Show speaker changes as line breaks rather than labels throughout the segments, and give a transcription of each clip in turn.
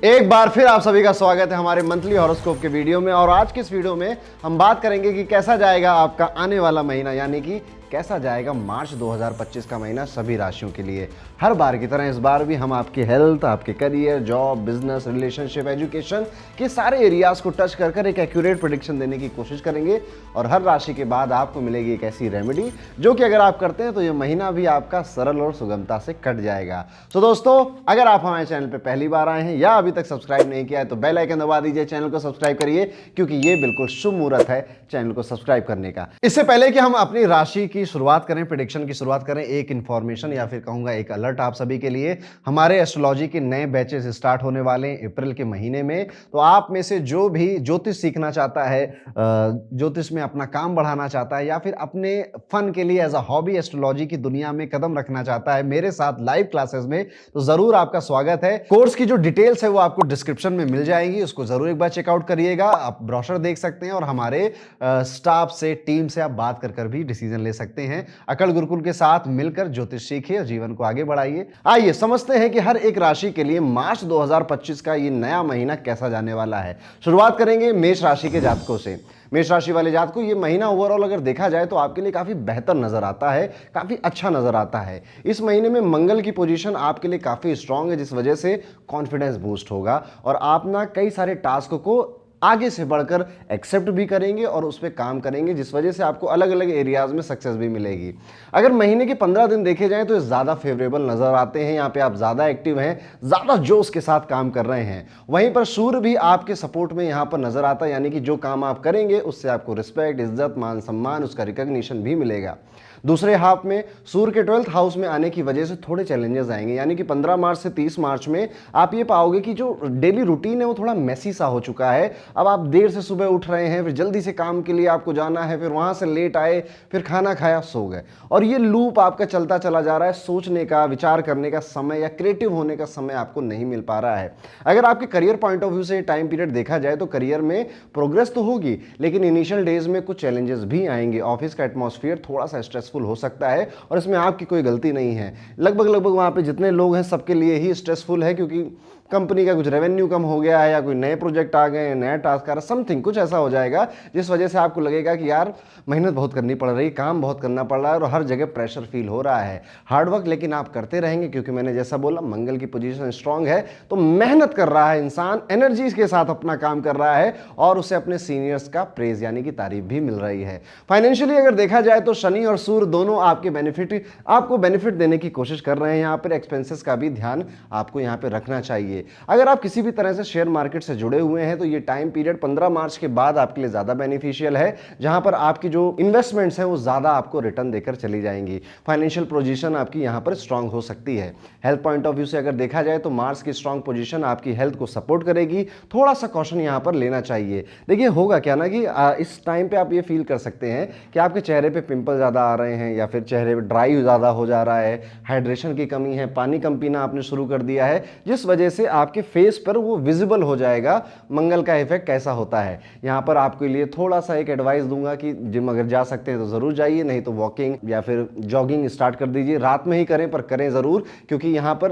एक बार फिर आप सभी का स्वागत है हमारे मंथली हॉरोस्कोप के वीडियो में। और आज की इस वीडियो में हम बात करेंगे कि कैसा जाएगा आपका आने वाला महीना, यानी कि कैसा जाएगा मार्च 2025 का महीना सभी राशियों के लिए। हर बार की तरह इस बार भी हम आपकी हेल्थ, आपके career, job, business, relationship, education के सारे एरियाज को टच कर एक एक्यूरेट प्रेडिक्शन देने की कोशिश करेंगे। और हर राशि के बाद आपको मिलेगी एक ऐसी रेमेडी जो कि अगर आप करते हैं तो ये महीना भी आपका सरल और सुगमता से कट जाएगा। तो दोस्तों, अगर आप हमारे चैनल पर पहली बार आए हैं या अभी तक सब्सक्राइब नहीं किया है तो बेल आइकन दबा दीजिए, चैनल को सब्सक्राइब करिए, क्योंकि ये बिल्कुल शुभ मुहूर्त है चैनल को सब्सक्राइब करने का। इससे पहले कि हम अपनी राशि की शुरुआत करें, प्रेडिक्शन की शुरुआत करें, एक इंफॉर्मेशन या फिर कहूंगा एक अलर्ट आप सभी के लिए। हमारे एस्ट्रोलॉजी के नए बैचेस स्टार्ट होने वाले हैं अप्रैल के महीने में। तो आप में से जो भी ज्योतिष सीखना चाहता है, ज्योतिष में अपना काम बढ़ाना चाहता है, या फिर अपने फन के लिए एज अ हॉबी एस्ट्रोलॉजी की दुनिया में कदम रखना चाहता है मेरे साथ लाइव क्लासेस में, तो जरूर आपका स्वागत है। कोर्स की जो डिटेल्स है वो आपको डिस्क्रिप्शन में मिल जाएगी, उसको जरूर एक बार चेकआउट करिएगा। आप ब्रोशर देख सकते हैं और हमारे स्टाफ से, टीम से आप बात कर भी डिसीजन ले सकते हैं। अकल गुरुकुल के साथ मिलकर ज्योतिष सीखिए और जीवन को आगे बढ़ाइए। आइए समझते हैं कि हर एक राशि के लिए मार्च 2025 का ये नया महीना कैसा जाने वाला है। शुरुआत करेंगे मेष राशि के जातकों से। मेष राशि वाले जातक को ये महीना ओवरऑल अगर देखा जाए तो आपके लिए काफी बेहतर नजर आता है, काफी अच्छा नजर आता है। इस महीने में मंगल की पोजीशन आपके लिए काफी स्ट्रांग है, जिस वजह से कॉन्फिडेंस बूस्ट होगा और आप ना कई सारे टास्क को आगे से बढ़कर एक्सेप्ट भी करेंगे और उस पर काम करेंगे, जिस वजह से आपको अलग अलग एरियाज में सक्सेस भी मिलेगी। अगर महीने के 15 दिन देखे जाएं तो ये ज़्यादा फेवरेबल नजर आते हैं। यहाँ पे आप ज़्यादा एक्टिव हैं, ज़्यादा जोश के साथ काम कर रहे हैं। वहीं पर सूर्य भी आपके सपोर्ट में यहाँ पर नजर आता है, यानी कि जो काम आप करेंगे उससे आपको रिस्पेक्ट, इज्जत, मान सम्मान, उसका रिकॉग्निशन भी मिलेगा। दूसरे हाफ में सूर्य के 12th हाउस में आने की वजह से थोड़े चैलेंजेस आएंगे, यानी कि 15 मार्च से 30 मार्च में आप ये पाओगे कि जो डेली रूटीन है वो थोड़ा मैसी सा हो चुका है। अब आप देर से सुबह उठ रहे हैं, फिर जल्दी से काम के लिए आपको जाना है, फिर वहां से लेट आए, फिर खाना खाया, सो गए, और ये लूप आपका चलता चला जा रहा है। सोचने का, विचार करने का समय या क्रिएटिव होने का समय आपको नहीं मिल पा रहा है। अगर आपके करियर पॉइंट ऑफ व्यू से टाइम पीरियड देखा जाए तो करियर में प्रोग्रेस तो होगी, लेकिन इनिशियल डेज में कुछ चैलेंजेस भी आएंगे। ऑफिस का एटमॉस्फेयर थोड़ा सा स्ट्रेसफुल हो सकता है और इसमें आपकी कोई गलती नहीं है। लगभग वहां पे जितने लोग हैं सबके लिए ही स्ट्रेसफुल है, क्योंकि कंपनी का कुछ रेवेन्यू कम हो गया है, या कोई नए प्रोजेक्ट आ गए, नया टास्क आ रहा है, समथिंग कुछ ऐसा हो जाएगा जिस वजह से आपको लगेगा कि यार मेहनत बहुत करनी पड़ रही है, काम बहुत करना पड़ रहा है और हर जगह प्रेशर फील हो रहा है। हार्डवर्क लेकिन आप करते रहेंगे, क्योंकि मैंने जैसा बोला मंगल की पोजीशन स्ट्रांग है, तो मेहनत कर रहा है इंसान, एनर्जी के साथ अपना काम कर रहा है और उसे अपने सीनियर्स का प्रेज यानी कि तारीफ भी मिल रही है। फाइनेंशियली अगर देखा जाए तो शनि और सूर्य दोनों आपको बेनिफिट देने की कोशिश कर रहे हैं। यहाँ पर एक्सपेंसेस का भी ध्यान आपको यहाँ पे रखना चाहिए। अगर आप किसी भी तरह से शेयर मार्केट से जुड़े हुए हैं तो ये टाइम पीरियड 15 मार्च के बाद आपके लिए ज्यादा बेनिफिशियल है, जहां पर आपकी जो इन्वेस्टमेंट्स हैं वो ज्यादा आपको रिटर्न देकर चली जाएंगी। फाइनेंशियल पोजीशन आपकी यहां पर स्ट्रांग हो सकती है। हेल्थ पॉइंट ऑफ व्यू से अगर देखा जाए तो मार्च की स्ट्रांग पोजीशन आपकी हेल्थ को सपोर्ट करेगी। थोड़ा सा कॉशन यहां पर लेना चाहिए। देखिए होगा क्या ना कि इस टाइम पे आप ये फील कर सकते हैं कि आपके चेहरे पे पिंपल ज्यादा आ रहे हैं, या फिर चेहरे पे ड्राई ज्यादा हो जा रहा है, हाइड्रेशन की कमी है, पानी कम पीना आपने शुरू कर दिया है, जिस वजह से आपके फेस पर वो विजिबल हो जाएगा मंगल का इफेक्ट कैसा होता है। यहां पर आपके लिए थोड़ा सा एक एडवाइस दूंगा कि जिम अगर जा सकते हैं तो जरूर जाइए, नहीं तो वॉकिंग या फिर जॉगिंग स्टार्ट कर दीजिए। रात में ही करें पर करें जरूर, क्योंकि यहां पर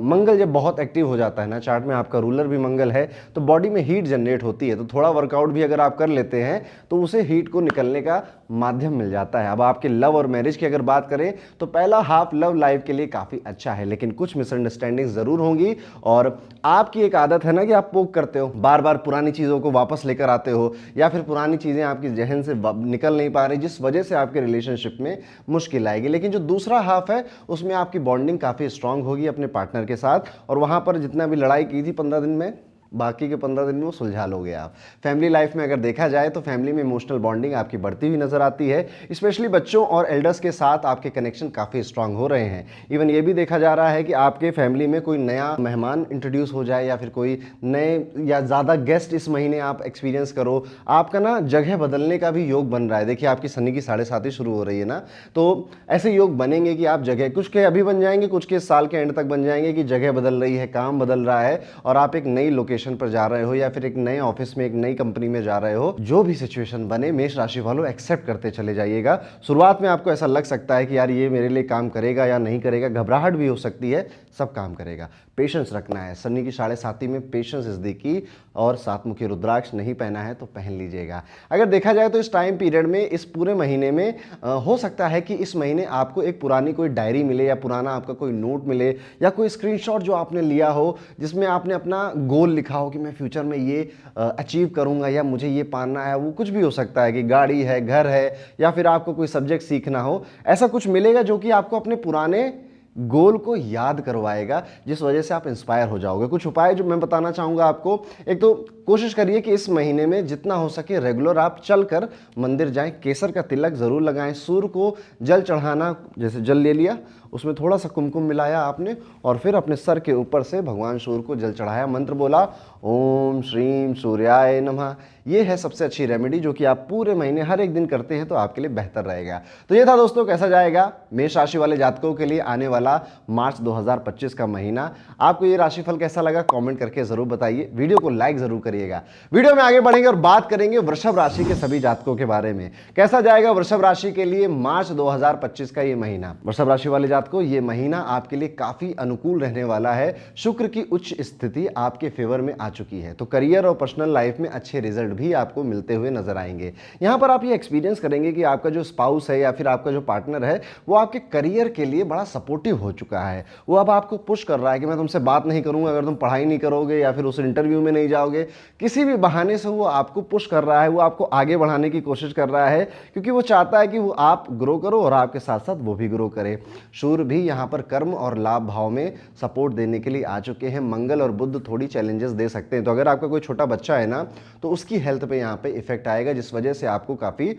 मंगल जब बहुत एक्टिव हो जाता है ना, चार्ट में आपका रूलर भी मंगल है, तो बॉडी में हीट जनरेट होती है। तो थोड़ा वर्कआउट भी अगर आप कर लेते हैं तो उसे हीट को निकलने का माध्यम मिल जाता है। अब आपके लव और मैरिज की अगर बात करें तो पहला हाफ लव लाइफ के लिए काफी अच्छा है, लेकिन कुछ मिसअंडरस्टैंडिंग जरूर होंगी। और आपकी एक आदत है ना कि आप पोक करते हो, बार बार पुरानी चीजों को वापस लेकर आते हो, या फिर पुरानी चीजें आपकी जहन से निकल नहीं पा रही, जिस वजह से आपके रिलेशनशिप में मुश्किल आएगी। लेकिन जो दूसरा हाफ है उसमें आपकी बॉन्डिंग काफी स्ट्रांग होगी अपने पार्टनर के साथ, और वहां पर जितना भी लड़ाई की थी 15 दिन में, बाकी के 15 दिन में वो सुलझा लोगे आप। फैमिली लाइफ में अगर देखा जाए तो फैमिली में इमोशनल बॉन्डिंग आपकी बढ़ती हुई नजर आती है। स्पेशली बच्चों और एल्डर्स के साथ आपके कनेक्शन काफ़ी स्ट्रांग हो रहे हैं। इवन ये भी देखा जा रहा है कि आपके फैमिली में कोई नया मेहमान इंट्रोड्यूस हो जाए, या फिर कोई नए या ज़्यादा गेस्ट इस महीने आप एक्सपीरियंस करो। आपका ना जगह बदलने का भी योग बन रहा है। देखिए आपकी शनि की 7.5 शुरू हो रही है ना, तो ऐसे योग बनेंगे कि आप जगह, कुछ के अभी बन जाएंगे, कुछ के साल के एंड तक बन जाएंगे कि जगह बदल रही है, काम बदल रहा है और आप एक नई लोकेशन पर जा रहे हो, या फिर एक नए ऑफिस में, एक नई कंपनी में जा रहे हो। जो भी सिचुएशन बने मेष राशि वालों एक्सेप्ट करते चले जाइएगा। शुरुआत में आपको ऐसा लग सकता है कि यार ये मेरे लिए काम करेगा या नहीं करेगा, घबराहट भी हो सकती है, सब काम करेगा। पेशेंस रखना है। शनि की 7.5 में पेशेंस इज दी की, और 7 मुखी रुद्राक्ष नहीं पहना है तो पहन लीजिएगा। अगर देखा जाए तो इस टाइम पीरियड में, इस पूरे महीने में हो सकता है कि इस महीने आपको एक पुरानी कोई डायरी मिले, या पुराना आपका कोई नोट मिले, या कोई स्क्रीनशॉट जो आपने लिया हो जिसमें आपने अपना गोल लिखा हो कि मैं फ्यूचर में ये अचीव करूंगा या मुझे ये पाना है। वो कुछ भी हो सकता है कि गाड़ी है, घर है, या फिर आपको कोई सब्जेक्ट सीखना हो। ऐसा कुछ मिलेगा जो कि आपको अपने पुराने गोल को याद करवाएगा, जिस वजह से आप इंस्पायर हो जाओगे। कुछ उपाय जो मैं बताना चाहूँगा आपको, एक तो कोशिश करिए कि इस महीने में जितना हो सके रेगुलर आप चलकर मंदिर जाएं, केसर का तिलक ज़रूर लगाएं, सूर्य को जल चढ़ाना, जैसे जल ले लिया, उसमें थोड़ा सा कुमकुम मिलाया आपने, और फिर अपने सर के ऊपर से भगवान सूर्य को जल चढ़ाया, मंत्र बोला ओम श्रीम सूर्याय नमः। ये है सबसे अच्छी रेमेडी जो कि आप पूरे महीने हर एक दिन करते हैं तो आपके लिए बेहतर रहेगा। तो ये था दोस्तों, कैसा जाएगा मेष राशि वाले जातकों के लिए आने वाला मार्च 2025 का महीना। आपको ये राशिफल कैसा लगा कमेंट करके जरूर बताइए, वीडियो को लाइक जरूर करिएगा। वीडियो में आगे बढ़ेंगे और बात करेंगे वृषभ राशि के सभी जातकों के बारे में। कैसा जाएगा वृषभ राशि के लिए मार्च 2025 का ये महीना। वृषभ राशि वाले जातकों, ये महीना आपके लिए काफी अनुकूल रहने वाला है। शुक्र की उच्च स्थिति आपके फेवर में आ चुकी है, तो करियर और पर्सनल लाइफ में अच्छे रिजल्ट भी आपको मिलते हुए नजर आएंगे। यहां पर आप ये एक्सपीरियंस करेंगे कि आपका जो स्पाउस है या फिर आपका जो पार्टनर है वो आपके करियर के लिए बड़ा सपोर्टिव हो चुका है। वो अब आपको पुश कर रहा है कि मैं तुमसे बात नहीं करूंगा अगर तुम पढ़ाई नहीं करोगे या फिर उस इंटरव्यू में नहीं जाओगे। किसी भी बहाने से वो आपको पुश कर रहा है, वो आपको आगे बढ़ाने की कोशिश कर रहा है, क्योंकि वो चाहता है कि वो आप ग्रो करो और आपके साथ साथ वो भी ग्रो करे। सूर्य भी यहाँ पर कर्म और लाभ भाव में सपोर्ट देने के लिए आ चुके हैं। मंगल और बुध थोड़ी चैलेंजेस दे सकते हैं, तो अगर आपका कोई छोटा बच्चा है ना, तो उसकी हेल्थ पे यहाँ पे इफेक्ट आएगा, जिस वजह से आपको काफ़ी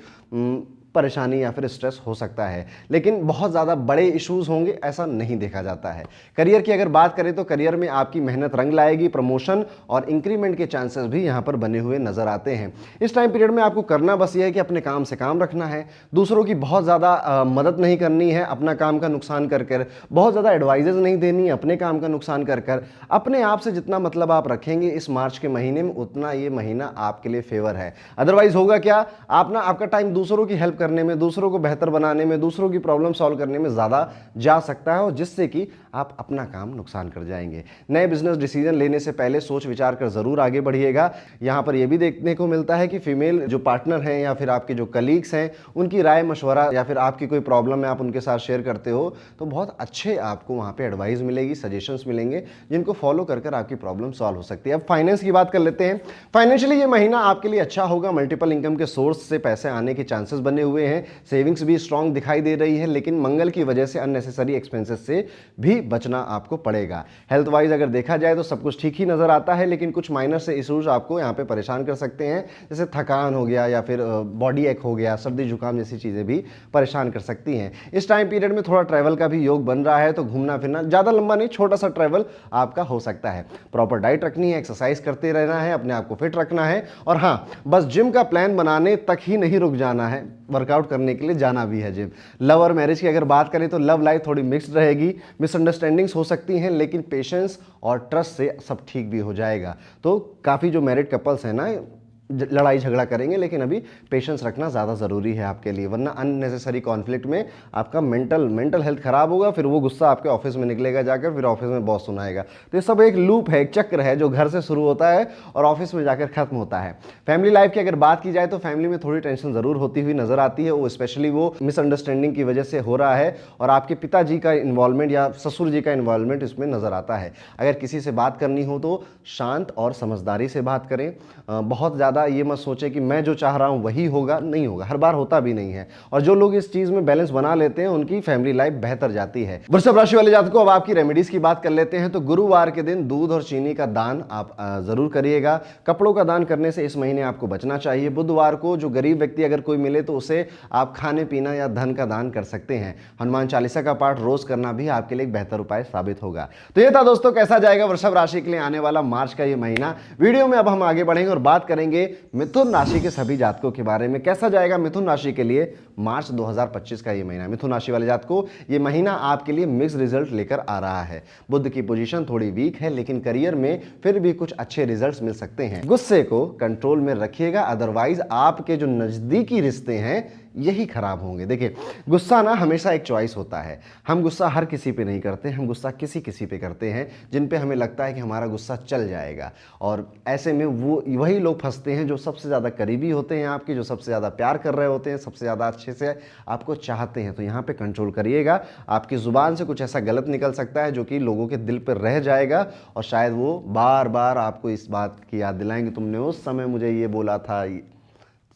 परेशानी या फिर स्ट्रेस हो सकता है। लेकिन बहुत ज़्यादा बड़े इश्यूज होंगे ऐसा नहीं देखा जाता है। करियर की अगर बात करें तो करियर में आपकी मेहनत रंग लाएगी, प्रमोशन और इंक्रीमेंट के चांसेस भी यहाँ पर बने हुए नजर आते हैं। इस टाइम पीरियड में आपको करना बस ये है कि अपने काम से काम रखना है, दूसरों की बहुत ज़्यादा मदद नहीं करनी है, अपना काम का नुकसान कर कर, बहुत ज़्यादा एडवाइजेज नहीं देनी, अपने काम का नुकसान कर कर। अपने आप से जितना मतलब आप रखेंगे इस मार्च के महीने में, उतना ये महीना आपके लिए फेवर है। अदरवाइज होगा क्या, आपका टाइम दूसरों की हेल्प करने में, दूसरों को बेहतर बनाने में, दूसरों की प्रॉब्लम सॉल्व करने में ज़्यादा जा सकता है, और जिससे कि आप अपना काम नुकसान कर जाएंगे। नए बिजनेस डिसीजन लेने से पहले सोच विचार कर जरूर आगे बढ़िएगा। यहाँ पर यह भी देखने को मिलता है कि फीमेल जो पार्टनर हैं या फिर आपके जो कलीग्स हैं, उनकी राय मशवरा या फिर आपकी कोई प्रॉब्लम है आप उनके साथ शेयर करते हो तो बहुत अच्छे आपको वहाँ पे एडवाइस मिलेगी, सजेशंस मिलेंगे, जिनको फॉलो कर आपकी प्रॉब्लम सॉल्व हो सकती है। अब फाइनेंस की बात कर लेते हैं। फाइनेंशियली ये महीना आपके लिए अच्छा होगा, मल्टीपल इनकम के सोर्स से पैसे आने के चांसेस बने हुए हैं, सेविंग्स भी स्ट्रांग दिखाई दे रही है, लेकिन मंगल की वजह से अननेसेसरी एक्सपेंसेस से भी बचना आपको पड़ेगा। हेल्थ वाइज अगर देखा जाए तो सब कुछ ठीक ही नजर आता है, लेकिन कुछ माइनर से इश्यूज आपको यहाँ पे परेशान कर सकते हैं, जैसे थकान हो गया या फिर बॉडी एक हो गया, सर्दी जुकाम जैसी चीजें भी परेशान कर सकती हैं। इस टाइम पीरियड में थोड़ा ट्रैवल का भी योग बन रहा है, तो घूमना फिरना ज्यादा लंबा नहीं, छोटा सा ट्रैवल आपका हो सकता है। प्रॉपर डाइट रखनी है, एक्सरसाइज करते रहना है, अपने आप को फिट रखना है, और हाँ, बस जिम का प्लान बनाने तक ही नहीं रुक जाना है, वर्कआउट करने के लिए जाना भी है जिम। लव और मैरिज की अगर बात करें तो लव लाइफ थोड़ी मिक्स्ड रहेगी, मिसअंडरस्टैंडिंग्स हो सकती हैं, लेकिन पेशेंस और ट्रस्ट से सब ठीक भी हो जाएगा। तो काफ़ी जो मैरिड कपल्स हैं ना, लड़ाई झगड़ा करेंगे, लेकिन अभी पेशेंस रखना ज़्यादा ज़रूरी है आपके लिए, वरना अननेसेसरी कॉन्फ्लिक्ट में आपका मेंटल हेल्थ खराब होगा, फिर वो गुस्सा आपके ऑफिस में निकलेगा जाकर, फिर ऑफिस में बॉस सुनाएगा। तो ये सब एक लूप है, एक चक्र है जो घर से शुरू होता है और ऑफिस में जाकर खत्म होता है। फैमिली लाइफ की अगर बात की जाए तो फैमिली में थोड़ी टेंशन ज़रूर होती हुई नजर आती है, वो स्पेशली वो मिसअंडरस्टैंडिंग की वजह से हो रहा है, और आपके पिताजी का इन्वॉल्वमेंट या ससुर जी का इन्वॉल्वमेंट इसमें नजर आता है। अगर किसी से बात करनी हो तो शांत और समझदारी से बात करें। बहुत ज़्यादा ये मत सोचें कि मैं जो चाह रहा हूं वही होगा, नहीं होगा, हर बार होता भी नहीं है, और जो लोग इस चीज में बैलेंस बना लेते हैं उनकी फैमिली लाइफ बेहतर जाती है। वृषभ राशि वाले जातकों, अब आपकी रेमेडीज की बात कर लेते हैं। तो गुरुवार के दिन दूध और चीनी का दान आप जरूर करिएगा। कपड़ों का दान करने से इस महीने आपको बचना चाहिए। बुधवार को जो गरीब व्यक्ति अगर कोई मिले तो उसे आप खाने पीना या धन का दान कर सकते हैं। हनुमान चालीसा का पाठ रोज करना भी आपके लिए एक बेहतर उपाय साबित होगा। तो ये था दोस्तों, कैसा जाएगा वृषभ राशि के लिए आने वाला मार्च का ये महीना। वीडियो में अब हम आगे बढ़ेंगे और बात करेंगे मिथुन राशि के सभी जातकों के बारे में। कैसा जाएगा मिथुन राशि के लिए मार्च 2025 का ये महीना। मिथुन राशि वाले जातकों, ये महीना आपके लिए मिक्स रिजल्ट लेकर आ रहा है। बुध की पोजीशन थोड़ी वीक है, लेकिन करियर में फिर भी कुछ अच्छे रिजल्ट्स मिल सकते हैं। गुस्से को कंट्रोल में रखिएगा, अदरवाइज आपके जो नजदीकी रिश्ते हैं यही खराब होंगे। देखिए, गुस्सा ना हमेशा एक चॉइस होता है। हम गुस्सा हर किसी पे नहीं करते, हम गुस्सा किसी किसी पे करते हैं जिन पे हमें लगता है कि हमारा गुस्सा चल जाएगा। और ऐसे में वही लोग फंसते हैं जो सबसे ज़्यादा करीबी होते हैं आपके, जो सबसे ज़्यादा प्यार कर रहे होते हैं, सबसे ज़्यादा अच्छे से आपको चाहते हैं। तो यहाँ पे कंट्रोल करिएगा। आपकी ज़ुबान से कुछ ऐसा गलत निकल सकता है जो कि लोगों के दिल पर रह जाएगा, और शायद वो बार बार आपको इस बात की याद दिलाएंगे, तुमने उस समय मुझे ये बोला था।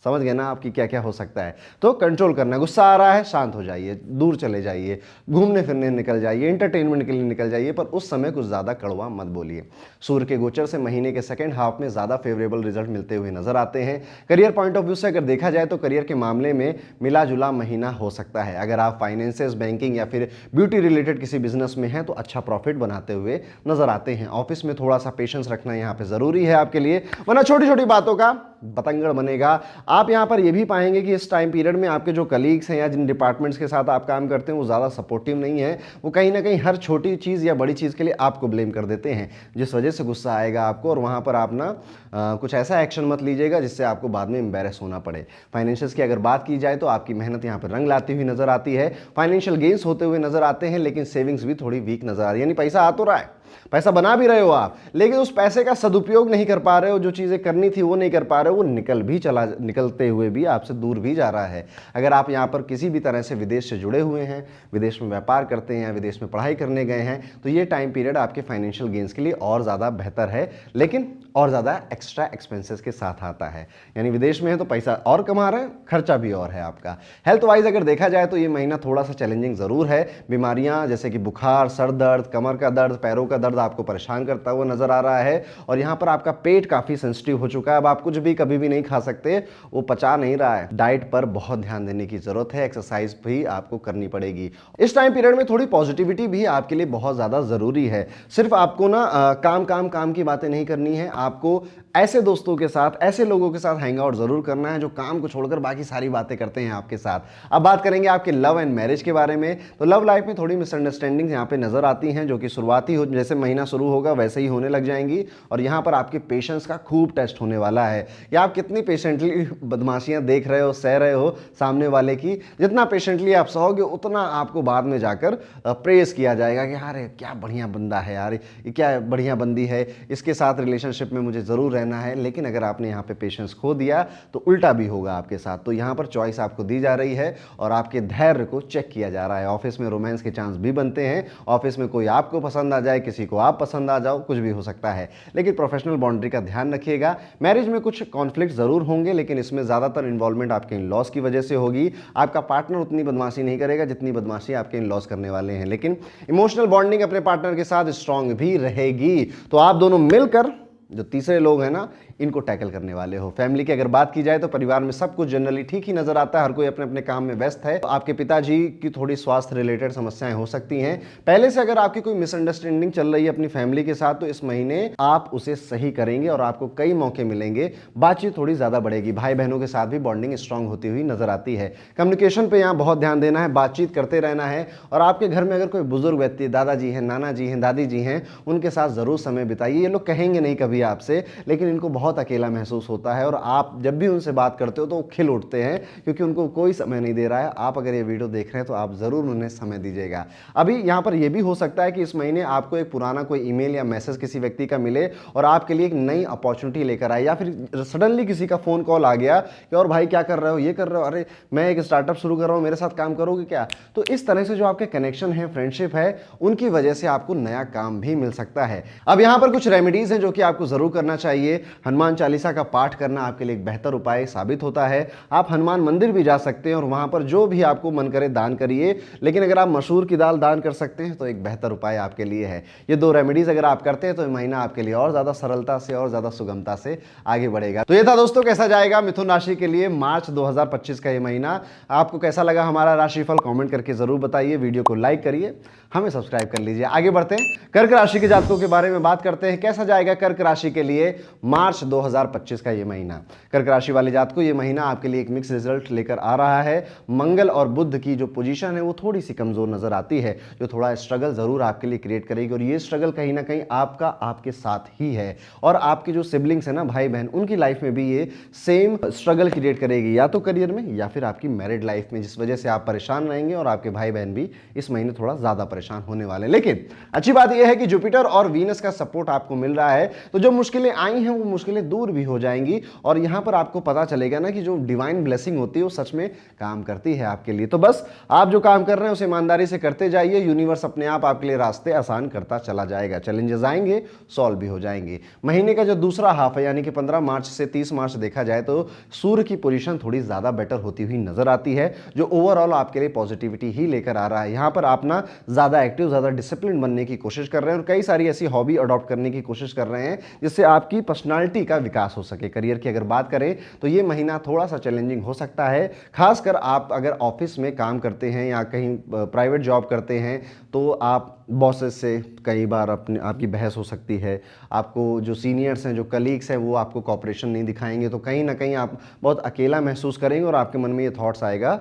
समझ गए ना आपकी क्या क्या हो सकता है। तो कंट्रोल करना, गुस्सा आ रहा है शांत हो जाइए, दूर चले जाइए, घूमने फिरने निकल जाइए, एंटरटेनमेंट के लिए निकल जाइए, पर उस समय कुछ ज़्यादा कड़वा मत बोलिए। सूर्य के गोचर से महीने के सेकंड हाफ में ज़्यादा फेवरेबल रिजल्ट मिलते हुए नजर आते हैं। करियर पॉइंट ऑफ व्यू से अगर देखा जाए तो करियर के मामले में मिला जुला महीना हो सकता है। अगर आप फाइनेंसेस, बैंकिंग या फिर ब्यूटी रिलेटेड किसी बिजनेस में हैं तो अच्छा प्रॉफिट बनाते हुए नजर आते हैं। ऑफिस में थोड़ा सा पेशेंस रखना यहाँ पे ज़रूरी है आपके लिए, वरना छोटी छोटी बातों का बतंगड़ बनेगा। आप यहाँ पर यह भी पाएंगे कि इस टाइम पीरियड में आपके जो कलीग्स हैं या जिन डिपार्टमेंट्स के साथ आप काम करते हैं वो ज़्यादा सपोर्टिव नहीं है। वो कहीं ना कहीं हर छोटी चीज़ या बड़ी चीज़ के लिए आपको ब्लेम कर देते हैं, जिस वजह से गुस्सा आएगा आपको। और वहाँ पर आप ना कुछ ऐसा एक्शन मत लीजिएगा जिससे आपको बाद में एम्बेरस होना पड़े। फाइनेंशियल्स की अगर बात की जाए तो आपकी मेहनत यहाँ पर रंग लाती हुई नजर आती है। फाइनेंशियल गेन्स होते हुए नजर आते हैं, लेकिन सेविंग्स भी थोड़ी वीक नजर आ रही है। यानी पैसा आ तो रहा है, पैसा बना भी रहे हो आप, लेकिन उस पैसे का सदुपयोग नहीं कर पा रहे हो, जो चीज़ें करनी थी वो नहीं कर पा रहे हो, वो निकलते हुए भी आपसे दूर भी जा रहा है। अगर आप यहाँ पर किसी भी तरह से विदेश से जुड़े हुए हैं, विदेश में व्यापार करते हैं या विदेश में पढ़ाई करने गए हैं, तो ये टाइम पीरियड आपके फाइनेंशियल गेन्स के लिए और ज़्यादा बेहतर है, लेकिन और ज़्यादा एक्स्ट्रा एक्सपेंसेस के साथ आता है। यानी विदेश में है तो पैसा और कमा रहे हैं, खर्चा भी और है आपका। हेल्थ वाइज अगर देखा जाए तो ये महीना थोड़ा सा चैलेंजिंग ज़रूर है। बीमारियाँ जैसे कि बुखार, सर दर्द, कमर का दर्द, पैरों का दर्द आपको परेशान करता हुआ नजर आ रहा है। और यहाँ पर आपका पेट काफ़ी सेंसिटिव हो चुका है। अब आप कुछ भी कभी भी नहीं खा सकते, वो पचा नहीं रहा है। डाइट पर बहुत ध्यान देने की जरूरत है, एक्सरसाइज भी आपको करनी पड़ेगी। इस टाइम पीरियड में थोड़ी पॉजिटिविटी भी आपके लिए बहुत ज़्यादा ज़रूरी है। सिर्फ आपको ना काम की बातें नहीं करनी है, आपको ऐसे दोस्तों के साथ, ऐसे लोगों के साथ हैंग आउट जरूर करना है जो काम को छोड़कर बाकी सारी बातें करते हैं आपके साथ। अब बात करेंगे आपके लव एंड मैरिज के बारे में। तो लव लाइफ में थोड़ी मिसअंडरस्टैंडिंग यहाँ पे नजर आती हैं, जो कि शुरुआती हो जैसे महीना शुरू होगा वैसे ही होने लग जाएंगी। और यहाँ पर आपके पेशेंस का खूब टेस्ट होने वाला है, या आप कितनी पेशेंटली बदमाशियां देख रहे हो, सह रहे हो सामने वाले की। जितना पेशेंटली आप सहोगे उतना आपको बाद में जाकर प्रेज किया जाएगा कि अरे क्या बढ़िया बंदा है यार, ये क्या बढ़िया बंदी है, इसके साथ रिलेशनशिप में मुझे ज़रूर रहना है। लेकिन अगर आपने यहाँ पे पेशेंस खो दिया तो उल्टा भी होगा आपके साथ। तो यहाँ पर चॉइस आपको दी जा रही है और आपके धैर्य को चेक किया जा रहा है। ऑफिस में रोमांस के चांस भी बनते हैं, ऑफिस में कोई आपको पसंद आ जाए, किसी को आप पसंद आ जाओ, कुछ भी हो सकता है। लेकिन प्रोफेशनल बाउंड्री का ध्यान रखिएगा। मैरिज में कुछ कॉन्फ्लिक्ट जरूर होंगे, लेकिन इसमें ज़्यादातर इन्वॉल्वमेंट आपके इन लॉस की वजह से होगी। आपका पार्टनर उतनी बदमाशी नहीं करेगा जितनी बदमाशी आपके इन लॉस करने वाले हैं, लेकिन इमोशनल बॉन्डिंग अपने पार्टनर के साथ स्ट्रांग भी रहेगी। तो आप दोनों मिलकर जो तीसरे लोग हैं ना, इनको टैकल करने वाले हो। फैमिली की अगर बात की जाए तो परिवार में सब कुछ जनरली ठीक ही नजर आता है, हर कोई अपने अपने काम में व्यस्त है। तो आपके पिताजी की थोड़ी स्वास्थ्य रिलेटेड समस्याएं हो सकती हैं। पहले से अगर आपकी कोई मिसअंडरस्टैंडिंग चल रही है अपनी फैमिली के साथ, तो इस महीने आप उसे सही करेंगे और आपको कई मौके मिलेंगे, बातचीत थोड़ी ज्यादा बढ़ेगी। भाई बहनों के साथ भी बॉन्डिंग स्ट्रांग होती हुई नजर आती है। कम्युनिकेशन पे यहाँ बहुत ध्यान देना है, बातचीत करते रहना है। और आपके घर में अगर कोई बुजुर्ग व्यक्ति, दादाजी हैं, नाना जी हैं, दादी जी हैं, उनके साथ जरूर समय बिताइए। ये लोग कहेंगे नहीं कभी आपसे, लेकिन इनको बहुत अकेला महसूस होता है और आप जब भी उनसे बात करते हो तो वो खिल उठते हैं, क्योंकि उनको कोई समय नहीं दे रहा है। आप अगर ये वीडियो देख रहे हैं तो आप जरूर उन्हें समय दीजिएगा। अभी यहाँ पर यह भी हो सकता है कि इस महीने आपको एक पुराना कोई ईमेल या मैसेज किसी व्यक्ति का मिले और आपके लिए एक नई अपॉर्चुनिटी लेकर आए, या फिर सडनली किसी का फोन कॉल आ गया कि और भाई क्या कर रहे हो, ये कर रहे हो, अरे मैं एक स्टार्टअप शुरू कर रहा हूँ, मेरे साथ काम करोगे क्या। तो इस तरह से जो आपके कनेक्शन है, फ्रेंडशिप है, उनकी वजह से आपको नया काम भी मिल सकता है। अब यहाँ पर कुछ रेमेडीज हैं जो कि आपको जरूर करना चाहिए। हनुमान चालीसा का पाठ करना आपके लिए एक बेहतर उपाय साबित होता है। आप हनुमान मंदिर भी जा सकते हैं और वहां पर जो भी आपको मन करे दान करिए, लेकिन अगर आप मसूर की दाल दान कर सकते हैं तो एक बेहतर उपाय आपके लिए है। ये दो रेमेडीज अगर आप करते हैं तो महीना आपके लिए और ज्यादा सरलता से और ज्यादा सुगमता से आगे बढ़ेगा। तो ये था दोस्तों, कैसा जाएगा मिथुन राशि के लिए मार्च 2025 का ये महीना। आपको कैसा लगा हमारा राशिफल, कमेंट करके जरूर बताइए। वीडियो को लाइक करिए, हमें सब्सक्राइब कर लीजिए। आगे बढ़ते हैं, कर्क राशि के जातकों के बारे में बात करते हैं। कैसा जाएगा कर्क राशि के लिए मार्च 2025 का ये महीना। कर्क राशि वाले जातकों, ये महीना आपके लिए एक मिक्स रिजल्ट लेकर आ रहा है। मंगल और बुध की जो पोजीशन है वो थोड़ी सी कमजोर नजर आती है, जो थोड़ा स्ट्रगल जरूर आपके लिए क्रिएट करेगी, और ये स्ट्रगल कहीं ना कहीं आपका आपके साथ ही है, और आपके जो सिबलिंग्स है ना, भाई बहन, उनकी लाइफ में भी ये सेम स्ट्रगल क्रिएट करेगी, या तो करियर में या फिर आपकी मैरिड लाइफ में, जिस वजह से आप परेशान रहेंगे और आपके भाई बहन भी इस महीने थोड़ा ज्यादा परेशान होने वाले हैं। लेकिन अच्छी बात यह है कि जुपिटर और वीनस का सपोर्ट आपको मिल रहा है, तो जो मुश्किलें आई हैं वो मुश्किलें दूर भी हो जाएंगी, और यहां पर आपको पता चलेगा ना कि जो डिवाइन ब्लेसिंग होती है वो सच में काम करती है आपके लिए। तो बस आप जो काम कर रहे हैं उसे ईमानदारी से करते जाइए, यूनिवर्स अपने आप आपके लिए रास्ते आसान करता चला जाएगा, चैलेंजेस आएंगे, सॉल्व भी हो जाएंगे। महीने का जो दूसरा हाफ है, यानी कि 15 मार्च से 30 मार्च देखा जाए तो सूर्य की पोजीशन थोड़ी ज्यादा बेटर होती हुई नजर आती है, जो ओवरऑल आपके लिए पॉजिटिविटी ही लेकर आ रहा है। यहां पर आप ना ज्यादा एक्टिव, ज्यादा डिसिप्लिन बनने की कोशिश कर रहे हैं, और कई सारी ऐसी हॉबी अडॉप्ट करने की कोशिश कर रहे हैं जिससे आपकी पर्सनालिटी का विकास हो सके। करियर की अगर बात करें तो ये महीना थोड़ा सा चैलेंजिंग हो सकता है, खासकर आप अगर ऑफिस में काम करते हैं या कहीं प्राइवेट जॉब करते हैं, तो आप बॉसेस से कई बार आपकी बहस हो सकती है। आपको जो सीनियर्स हैं, जो कलीग्स हैं, वो आपको कॉपरेशन नहीं दिखाएंगे, तो कहीं ना कहीं आप बहुत अकेला महसूस करेंगे, और आपके मन में ये थॉट्स आएगा।